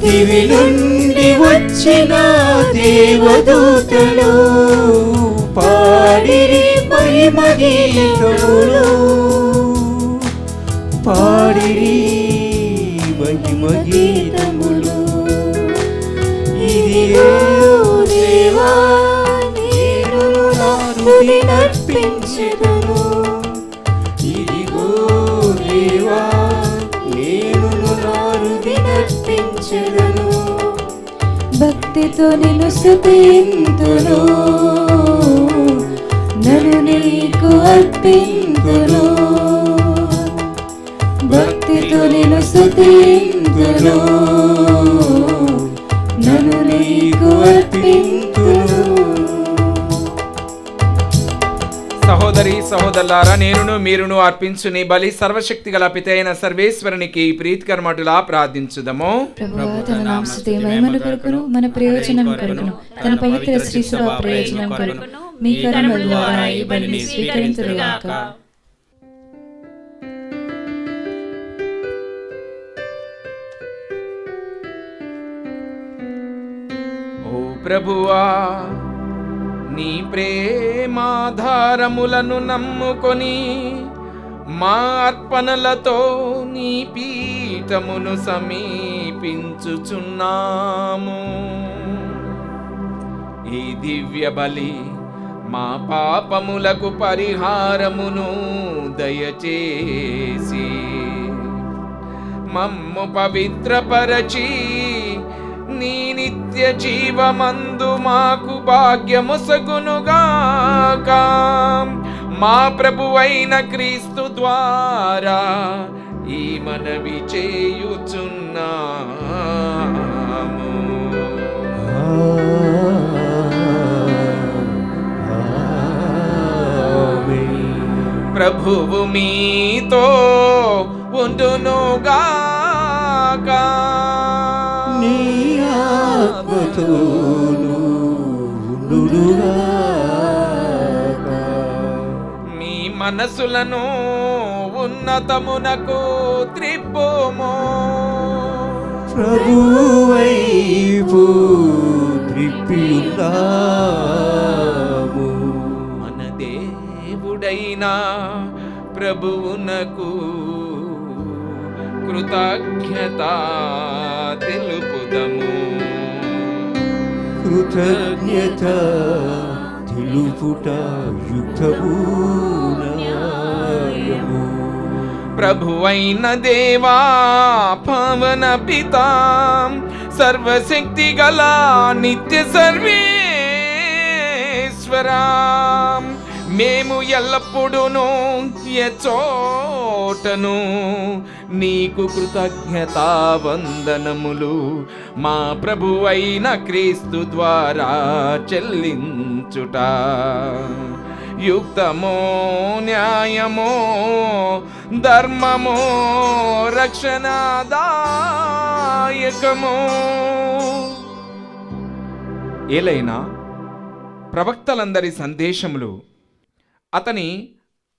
దివి నుండి వచ్చిన దేవదూతలు పాడిరి మహిమ గీతములు, పాడిరి మహిమ గీతములు. ఇదిగో దేవా, నేను నా హృదయాన్ని అర్పించెదను. ఇదిగో దేవా, నేను నా హృదయాన్ని అర్పించెదను. భక్తితో నిన్ను స్తుతింతును, నన్ను నీకు అర్పింతును. భక్తితో నిన్ను స్తుతింతును, నన్ను నీకు అర్పింతును. సహోదరి సహోదరులారా, నేనును మీరును అర్పించుని బలి సర్వశక్తి గల పిత అయిన సర్వేశ్వరునికి ప్రీతికరమటులా ప్రార్థించుదము. ప్రభువా తన నామస్తుతి మహిమను కొరకును మన ప్రయోజనం కొరకును తన పవిత్ర శ్రీసభ ప్రయోజనం కొరకును మీ కరుణ ద్వారా ఈ బలిని స్వీకరించుగాక. ఓ ప్రభువా, నీ ప్రేమాధారములను నమ్ముకొని మా అర్పణలతో నీ పీఠమును సమీపించుచున్నాము. ఈ దివ్య బలి మా పాపములకు పరిహారమును దయచేసి మమ్ము పవిత్రపరచి నీ నిత్య జీవమందు మాకు భాగ్యముసగునుగాక. మా ప్రభువైన క్రీస్తు ద్వారా ఈ మనవి చేయుచున్నాము. ప్రభువు మీతో ఉండునుగాక. నీ ఆత్మతోను ఉండునుగాక. మీ మనసులను ఉన్నతమునకు త్రిప్పుము. ప్రభువైపు త్రిప్పియున్నాము. మన దేవుడైన ప్రభువునకు కృతజ్ఞత తెలుపుదము. కృతజ్ఞత తెలుపుట యుక్తము న్యాయము. ప్రభువైన దేవా, పవన పితా, సర్వశక్తి గల నిత్య సర్వేశ్వరా, మేము ఎల్లప్పుడూను ఎచోటను నీకు కృతజ్ఞతా వందనములు మా ప్రభువైన క్రీస్తు ద్వారా చెల్లించుట యుక్తమో, న్యాయమో, ధర్మమో, రక్షణదాయకమో. ఏలైనా ప్రవక్తలందరి సందేశములు అతని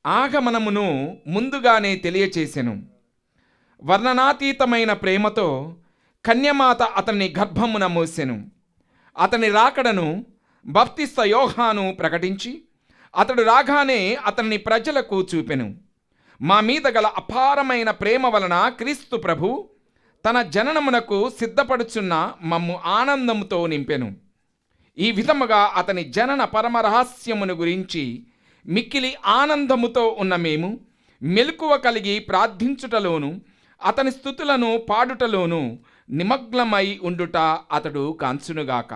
ఆగమనమును ముందుగానే తెలియచేసెను. వర్ణనాతీతమైన ప్రేమతో కన్యమాత అతని గర్భమున మోసెను. అతని రాకడను బాప్తిస్త యోహాను ప్రకటించి అతడు రాగానే అతన్ని ప్రజలకు చూపెను. మా మీద గల అపారమైన ప్రేమ వలన క్రీస్తు ప్రభు తన జననమునకు సిద్ధపడుచున్న మమ్ము ఆనందముతో నింపెను. ఈ విధముగా అతని జనన పరమరహస్యమును గురించి మిక్కిలి ఆనందముతో ఉన్న మేము మెలకువ కలిగి ప్రార్థించుటలోను అతని స్తుతులను పాడుటలోను నిమగ్నమై ఉండుట అతడు కాంచునుగాక.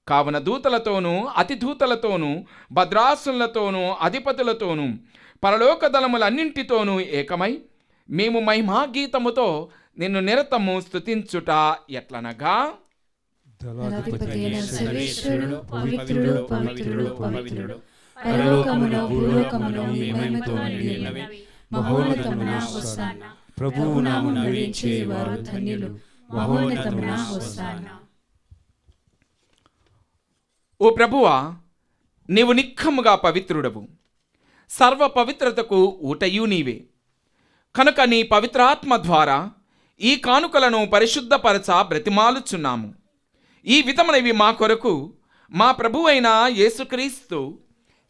కావున దూతలతోనూ అతిదూతలతోనూ భద్రాసులతోనూ అధిపతులతోనూ పరలోక దళములన్నింటితోనూ ఏకమై మేము మహిమాగీతముతో నిన్ను నిరతము స్తుతించుట ఎట్లనగా, దళాధిపతియైన సర్వేశ్వరుడు పవిత్రుడు పవిత్రుడు పవిత్రుడు, పరలోకమున భూలోకమున మీ మహిమతో నిండినవి, మహోన్నతమున హోసానా. ప్రభువు నామమున వేంచే వారు ధన్యులు, మహోన్నతమున హోసానా. ఓ ప్రభువా, నీవు నిక్కముగా పవిత్రుడవు, సర్వ పవిత్రతకు ఊటయు నీవే. కనుక నీ పవిత్రాత్మ ద్వారా ఈ కానుకలను పరిశుద్ధపరచ బ్రతిమాలుచున్నాము. ఈ విధమునవి మా కొరకు మా ప్రభువైన యేసుక్రీస్తు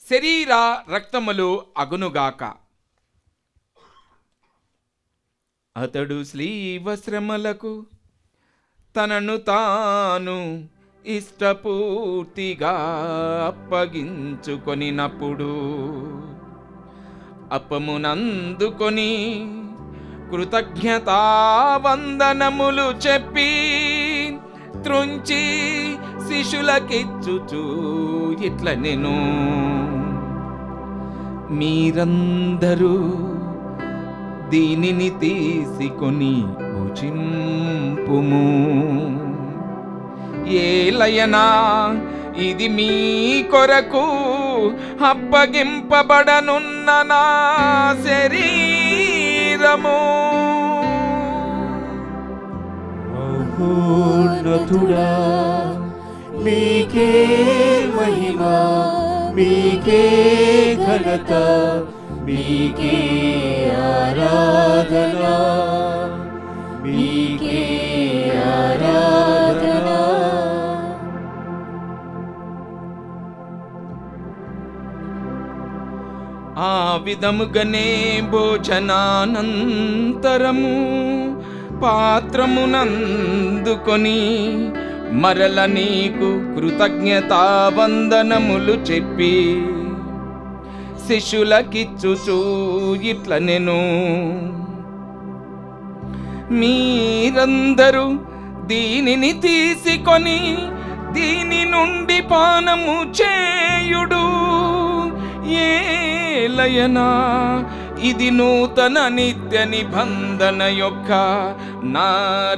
శరీర రక్తములు అగునుగాక. అతడు శ్రీవశ్రమలకు తనను తాను ఇష్టపూర్తిగా అప్పగించుకొనినప్పుడు అప్పమునందుకొని కృతజ్ఞతా వందనములు చెప్పి త్రుంచి శిష్యులకిచ్చుచూ ఇట్ల నేను, మీరందరూ దీనిని తీసుకొని భుజింపుము. ఏలయనా ఇది మీ కొరకు అప్పగింపబడనున్న నా శరీరము. మహోన్నతుడా మీకే మహిమ, మీకే ఘనత, మీకే ఆరాధన, మీకే ఆరాధన. ఆ విధముగానే భోజనానంతరము పాత్రమునందుకొని మరల నీకు కృతజ్ఞతావందనములు చెప్పి శిష్యులకిచ్చుచూ ఇట్లనెను, మీరందరూ దీనిని తీసుకొని దీని నుండి పానము చేయుడు. ఏలయనా ఇది నూతన నిత్య నిబంధన యొక్క నా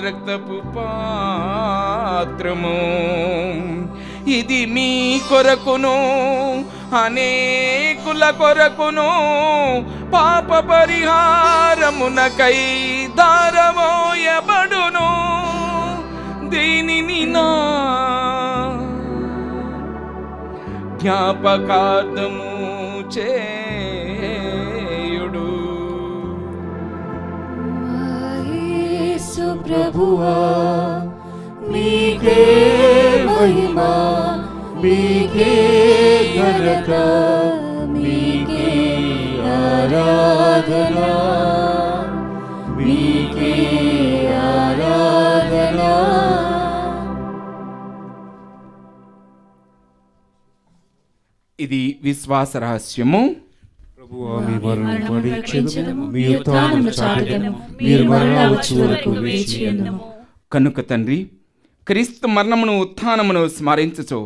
రక్తపు పాత్రము. ఇది మీ కొరకును అనేకుల కొరకును పాప పరిహారమునకై ధారవోయబడును. దీనిని నా జ్ఞాపకార్థము చేయుడు. యేసు ప్రభువా మీకే మహిమ, మీకే ఘనత, మీకే ఆరాధన, మీకే ఆరాధన. ఇది విశ్వాస రహస్యము. ప్రభువా మీ మరణం పరీక్షించదము, మీ ఉత్థానము చాటెదము, మీరు మరలా వచ్చే వరకు వేచి ఉందుము. కనుక తండ్రి, క్రీస్తు మరణమును ఉత్థానమును స్మరించుచు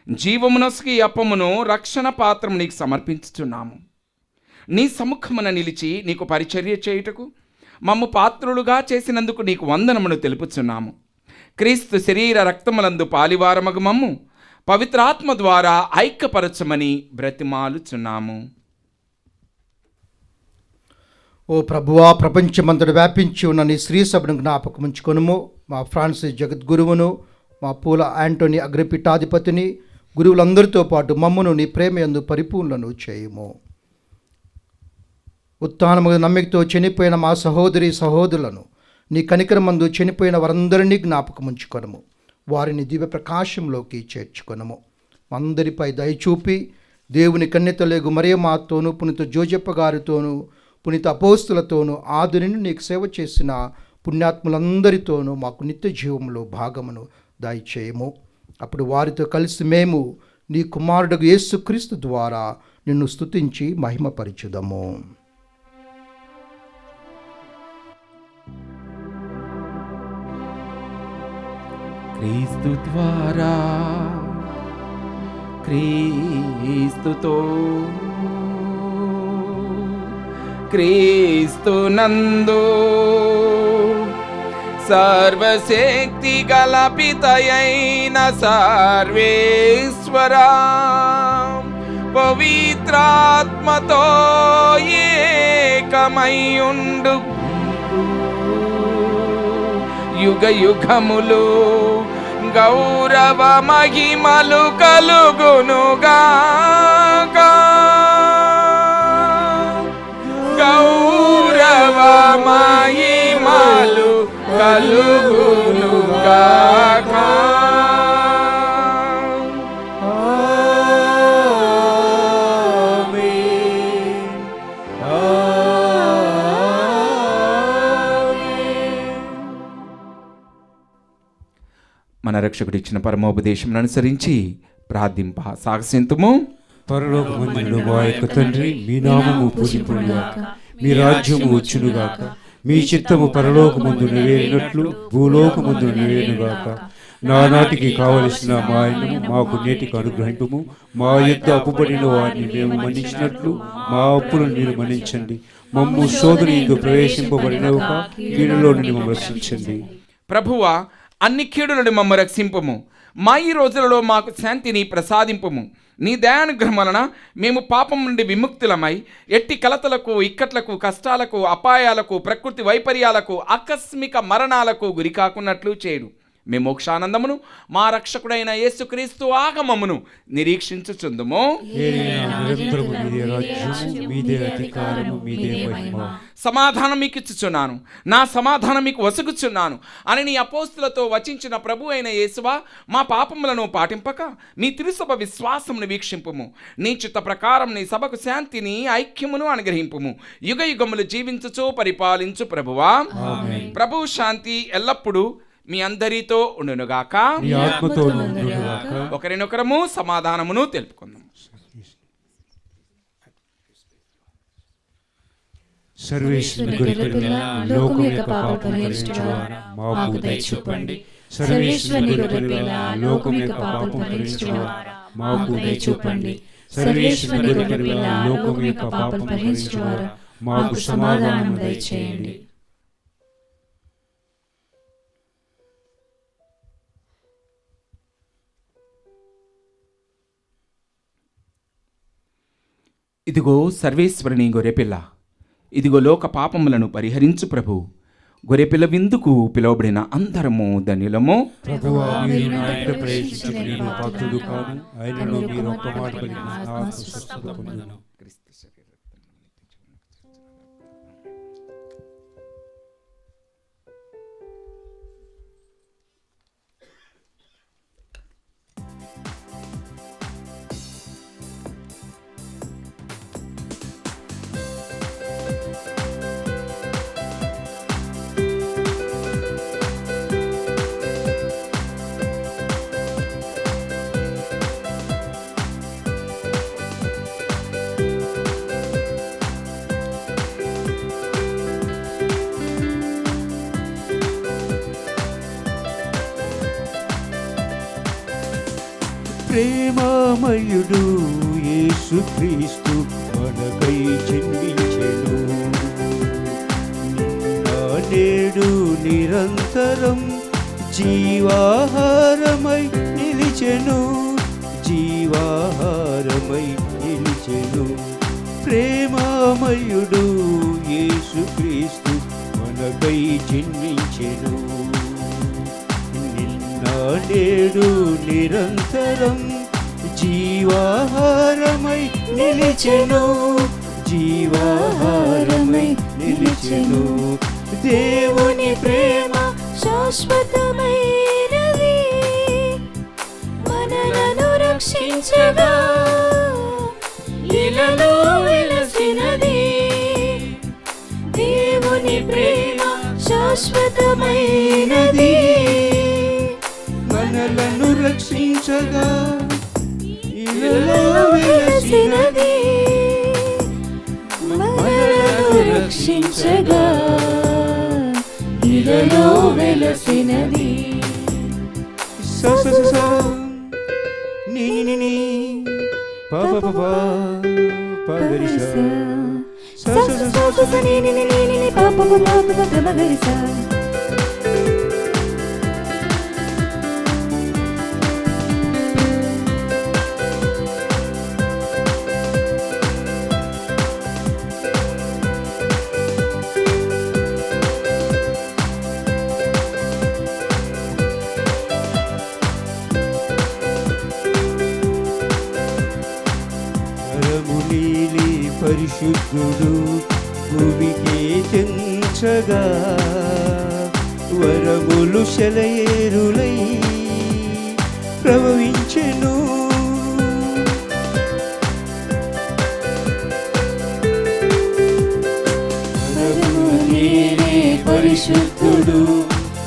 జీవమునొసగి అప్పమును రక్షణ పాత్రము నీకు సమర్పించుచున్నాము. నీ సముఖమున నిలిచి నీకు పరిచర్య చేయుటకు మమ్ము పాత్రులుగా చేసినందుకు నీకు వందనమును తెలుపుచున్నాము. క్రీస్తు శరీర రక్తములందు పాలివారమగు మమ్ము పవిత్రాత్మ ద్వారా ఐక్యపరచమని బ్రతిమాలుచున్నాము. ఓ ప్రభువా, ప్రపంచమంతటి వ్యాపించి ఉన్న నీ శ్రీ సభను జ్ఞాపకముంచుకొనుము. మా ఫ్రాన్సిస్ జగద్గురువును, మా పూల యాంటోనీ అగ్రపీఠాధిపతిని, గురువులందరితో పాటు మమ్మను నీ ప్రేమయందు పరిపూర్ణను చేయుము. ఉత్థానము నమ్మికతో చనిపోయిన మా సహోదరి సహోదరులను నీ కనికరమందు చనిపోయిన వారందరినీ జ్ఞాపకముంచుకొనుము. వారిని దివ్య ప్రకాశంలోకి చేర్చుకొనుము. అందరిపై దయచూపి దేవుని కన్యతలేగు మరియమ్మతోనూ, పునీత జోజప్ప గారితోనూ, పునీత అపోస్తులతోనూ, ఆదుని నీకు సేవ చేసిన పుణ్యాత్ములందరితోనూ మాకు నిత్య జీవంలో భాగమును దయచేయము. అప్పుడు వారితో కలిసి మేము నీ కుమారుడు యేసుక్రీస్తు ద్వారా నిన్ను స్తుతించి మహిమపరచుదము. క్రీస్తు ద్వారా, క్రీస్తుతో, క్రీస్తునందు సర్వశక్తి గల పితయైన సర్వేశ్వరా, పవిత్రాత్మతో ఏకమైయుండు యుగ యుగములు గౌరవ మహిమలు కలుగునుగాక. గౌరవ మహిమలు కలుగునుగాక. మన రక్షకుడు ఇచ్చిన పరమోపదేశం అనుసరించి ప్రార్థింప సాగసింతుము. పరలోకమందున్న మా యొక్క తండ్రి, మీ నామము పూజింపునుగాక, మీ రాజ్యము వచ్చునుగాక, మీ చిత్తము పరలోకమందు నెరవేరినట్లు భూలోకమందు నెరవేరునుగాక. నానాటికి కావలసిన మా ఆయనను మాకు నేటికి అనుగ్రహింపుము. మా యొద్ద అప్పుపడిన వారిని మేము మన్నించినట్లు మా అప్పులను మీరు మన్నించండి. మమ్ము శోధన యందు ప్రవేశింపబడినవుగా, కీడులో నుండి మమ్మల్ని రక్షించండి. ప్రభువా, అన్ని కీడులను మమ్మ రక్షింపము. మా ఈ రోజులలో మాకు శాంతిని ప్రసాదింపుము. నీ దయానుగ్రహం వలన మేము పాపం నుండి విముక్తులమై ఎట్టి కలతలకు, ఇక్కట్లకు, కష్టాలకు, అపాయాలకు, ప్రకృతి వైపర్యాలకు, ఆకస్మిక మరణాలకు గురి కాకున్నట్లు చేయుడు. మేము మోక్షానందమును మా రక్షకుడైన యేసుక్రీస్తు ఆగమమును నిరీక్షించుచుందుము. సమాధానం మీకు ఇచ్చుచున్నాను, నా సమాధానం మీకు వసుగుచున్నాను అని నీ అపోస్తులతో వచించిన ప్రభు అయిన యేసువా, మా పాపములను పాటింపక నీ తిరుసభ విశ్వాసమును వీక్షింపుము. నీ చిత్త ప్రకారం నీ సభకు శాంతిని, ఐక్యమును అనుగ్రహింపుము. యుగ యుగములు జీవించుచు పరిపాలించు ప్రభువా. ప్రభు శాంతి ఎల్లప్పుడూ మీ అందరితో ఉండునుగాక. ఒకరినొకరము సమాధానమును తెలుపుకుందాం. సర్వేశ్వరుని గొర్రెపిల్ల, లోకం యొక్క పాపాలు పరిహరించువాడా, మాకు దయ చూపండి. సర్వేశ్వరుని గొర్రెపిల్ల, లోకం యొక్క పాపాలు పరిహరించువాడా, మాకు దయ చూపండి. సర్వేశ్వరుని గొర్రెపిల్ల, లోకం యొక్క పాపాలు పరిహరించువాడా, మాకు సమాధానం దయచేయండి. ఇదిగో సర్వేశ్వరుని గొర్రెపిల్ల, ఇదిగో లోక పాపములను పరిహరించు ప్రభు. గొర్రెపిల్ల విందుకు పిలువబడిన అందరము ధన్యులము. ప్రభువా, మీరు నా ఇంట ప్రవేశించుటకు నేను పాత్రుడు కాను. ఆయనను మీరు ఒక్క మాట పలికిన నా ఆత్మ స్వస్థత పొందును. ప్రేమమయుడు యేసుక్రీస్తు మనకై జన్మించెను. నేడు నిరంతరం జీవాహారమై నిలిచెను, జీవాహారమై నిలిచెను. ప్రేమమయుడు యేసుక్రీస్తు మనకై జన్మించెను. నేడు నిరంతరం జీవాహారమై నిలిచెను, జీవాహారమై నిలిచెను. దేవుని ప్రేమ శాశ్వతమైనది, మనలను రక్షించగా ఇలలో వెలసినది. దేవుని ప్రేమ శాశ్వతమైనది, మనలను రక్షించగా ఇలలో వెలసినది. మనలను రక్షించగా ఇలలో వెలసినది. స స స ని ని ని ప ప ప ప ప గరి స స స స స ని ని ని ని ప ప ప ప ప గ గరి స. పరిశుద్ధుడు భూమికి తెంచగా వరములు శలయేరులై ప్రవహించెను. పరిశుద్ధుడు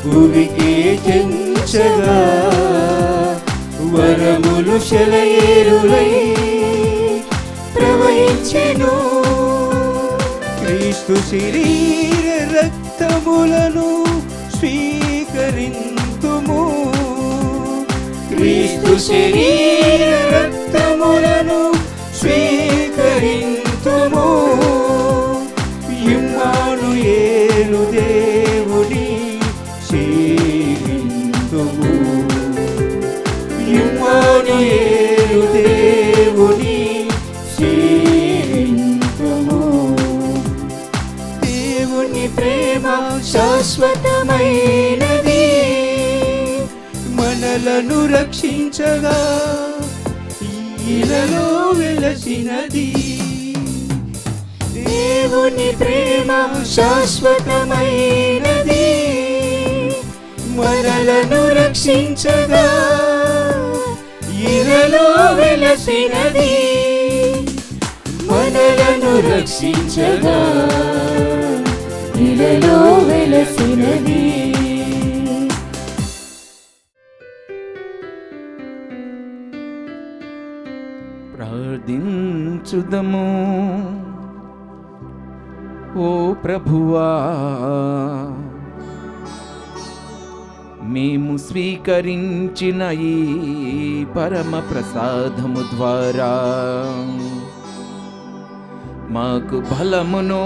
భూమికి తెంచగా వరములు శలయేరులై ప్రవహించెను. క్రీస్తు శరీర రక్తములను స్వీకరింతుము, క్రీస్తు శరీర రక్తములను స్వీకరింతుము. ఇమ్మానుయేలు దేవుని సేవింతుము, దేవుని ప్రేమ శాశ్వతమైనది, మనలను రక్షించగా ఇలలో వెలసినది. దేవుని ప్రేమ శాశ్వతమైనది, మనలను రక్షించగా ఇలలో వెలసినది, మనలను రక్షించగా ఇలలో వెలసినది. ప్రార్థించుదము. ఓ ప్రభువా, మేము స్వీకరించిన ఈ పరమ ప్రసాదము ద్వారా మాకు బలమును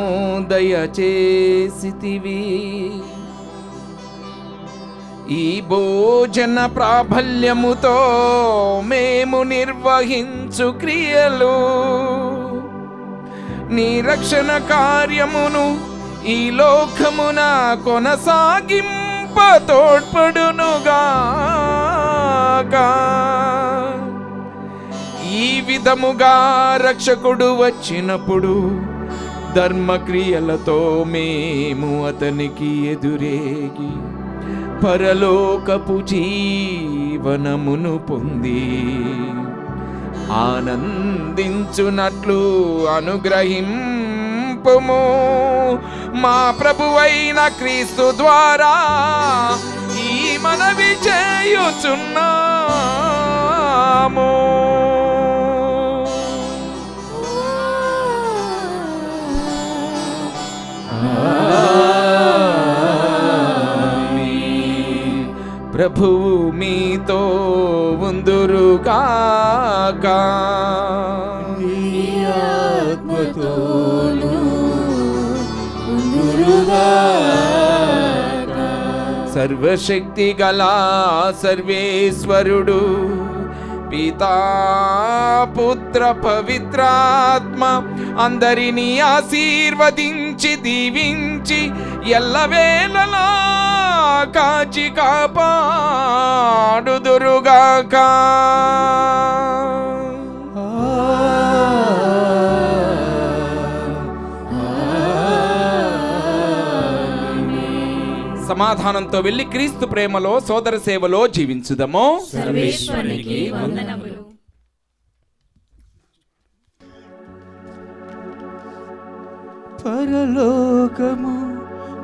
దయచేసితివి. ఈ భోజన ప్రాబల్యముతో మేము నిర్వహించు క్రియలు నీ రక్షణ కార్యమును ఈ లోకమున కొనసాగింప తోడ్పడునుగాక. ఈ విధముగా రక్షకుడు వచ్చినప్పుడు ధర్మక్రియలతో మేము అతనికి ఎదురేగి పరలోకపు జీవనమును పొంది ఆనందించునట్లు అనుగ్రహింపుము. మా ప్రభువైన క్రీస్తు ద్వారా ఈ మనవి చేయుచున్నాము. ప్రభువు మీతో ఉందురుగాక. సర్వశక్తి గల సర్వేశ్వరుడు పితా పుత్ర పవిత్రాత్మ అందరినీ ఆశీర్వదించి దీవించి ఎల్లవేళలా కాచి కాపాడుదురుగాక. సమాధానంతో వెళ్ళి క్రీస్తు ప్రేమలో సోదర సేవలో జీవించుదము. సర్వేశ్వరునికి వందనములు. పరలోకము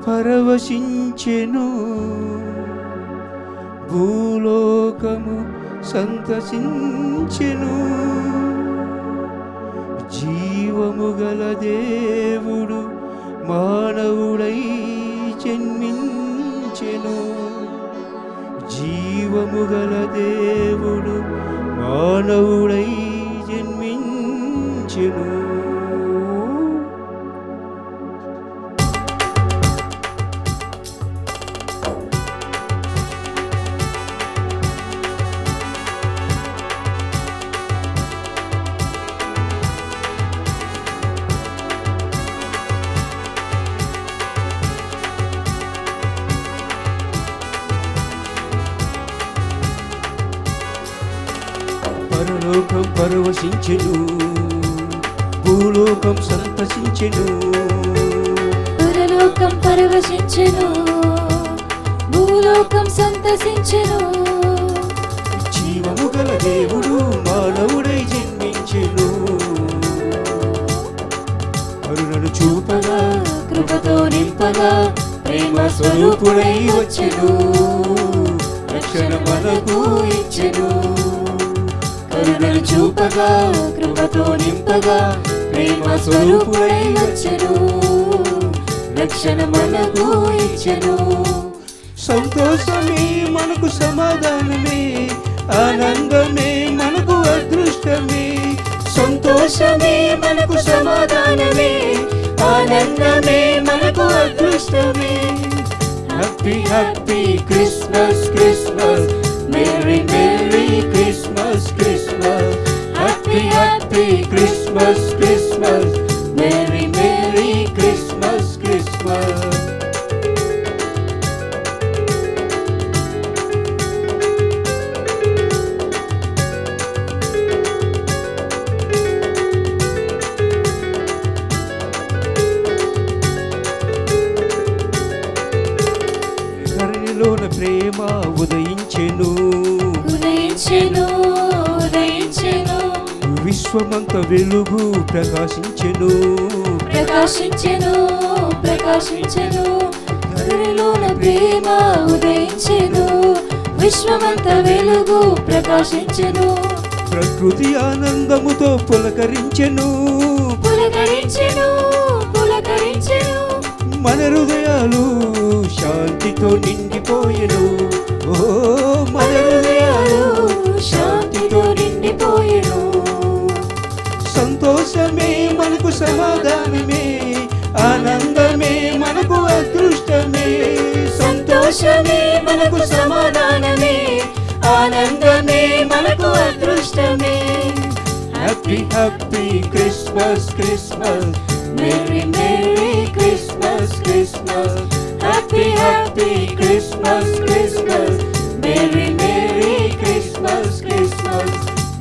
పరవశించెను, భూలోకము సంతసించెను. జీవము గల దేవుడు మానవుడై జన్మించెను, జీవము గల దేవుడు మానవుడై జన్మించెను. పరలోకం పరవశించెను, భూలోకం సంతసించెను. పరలోకం పరవశించెను, భూలోకం సంతసించెను. జీవము గల దేవుడు మానవుడై జన్మించెను, కరుణను చూపగా కృపతో నింపగా ప్రేమ స్వరూపుడై వచ్చెను, రక్షణ మనకు ఇచ్చెను. కరుణను చూపగా కృపతో నింపగా ప్రేమ స్వరూపుడై వచ్చెను, రక్షణ మనకు ఇచ్చెను. సంతోషమే మనకు సమాధానమే, ఆనందమే మనకు అదృష్టమే. సంతోషమే మనకు సమాధానమే, ఆనందమే మనకు అదృష్టమే. Happy happy Christmas Christmas, merry merry Christmas Christmas. Happy happy Christmas Christmas, merry merry Christmas Christmas. హృదయలోన ప్రేమ ఉదయించెను ఉదయించెను ఉదయించెను విశ్వమంత వెలుగు ప్రకాశించెను ప్రకాశించెను ప్రకాశించెను హృదయలోన ప్రేమ ఉదయించెను విశ్వమంత వెలుగు ప్రకాశించెను ప్రకృతి ఆనందముతో పులకరించెను పులకరించెను పులకరించెను మన హృదయాలు శాంతితో నిండిపోయెను ఓ మన హృదయాలు శాంతితో నిండిపోయెను సంతోషమే మనకు సమాధానమే ఆనందమే మనకు అదృష్టమే సంతోషమే మనకు సమాధానమే ఆనందమే మనకు అదృష్టమే happy happy Christmas Christmas merry merry Christmas Christmas happy happy Christmas Christmas merry merry Christmas Christmas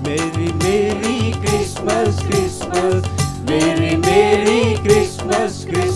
merry merry Christmas Christmas merry merry Christmas Christmas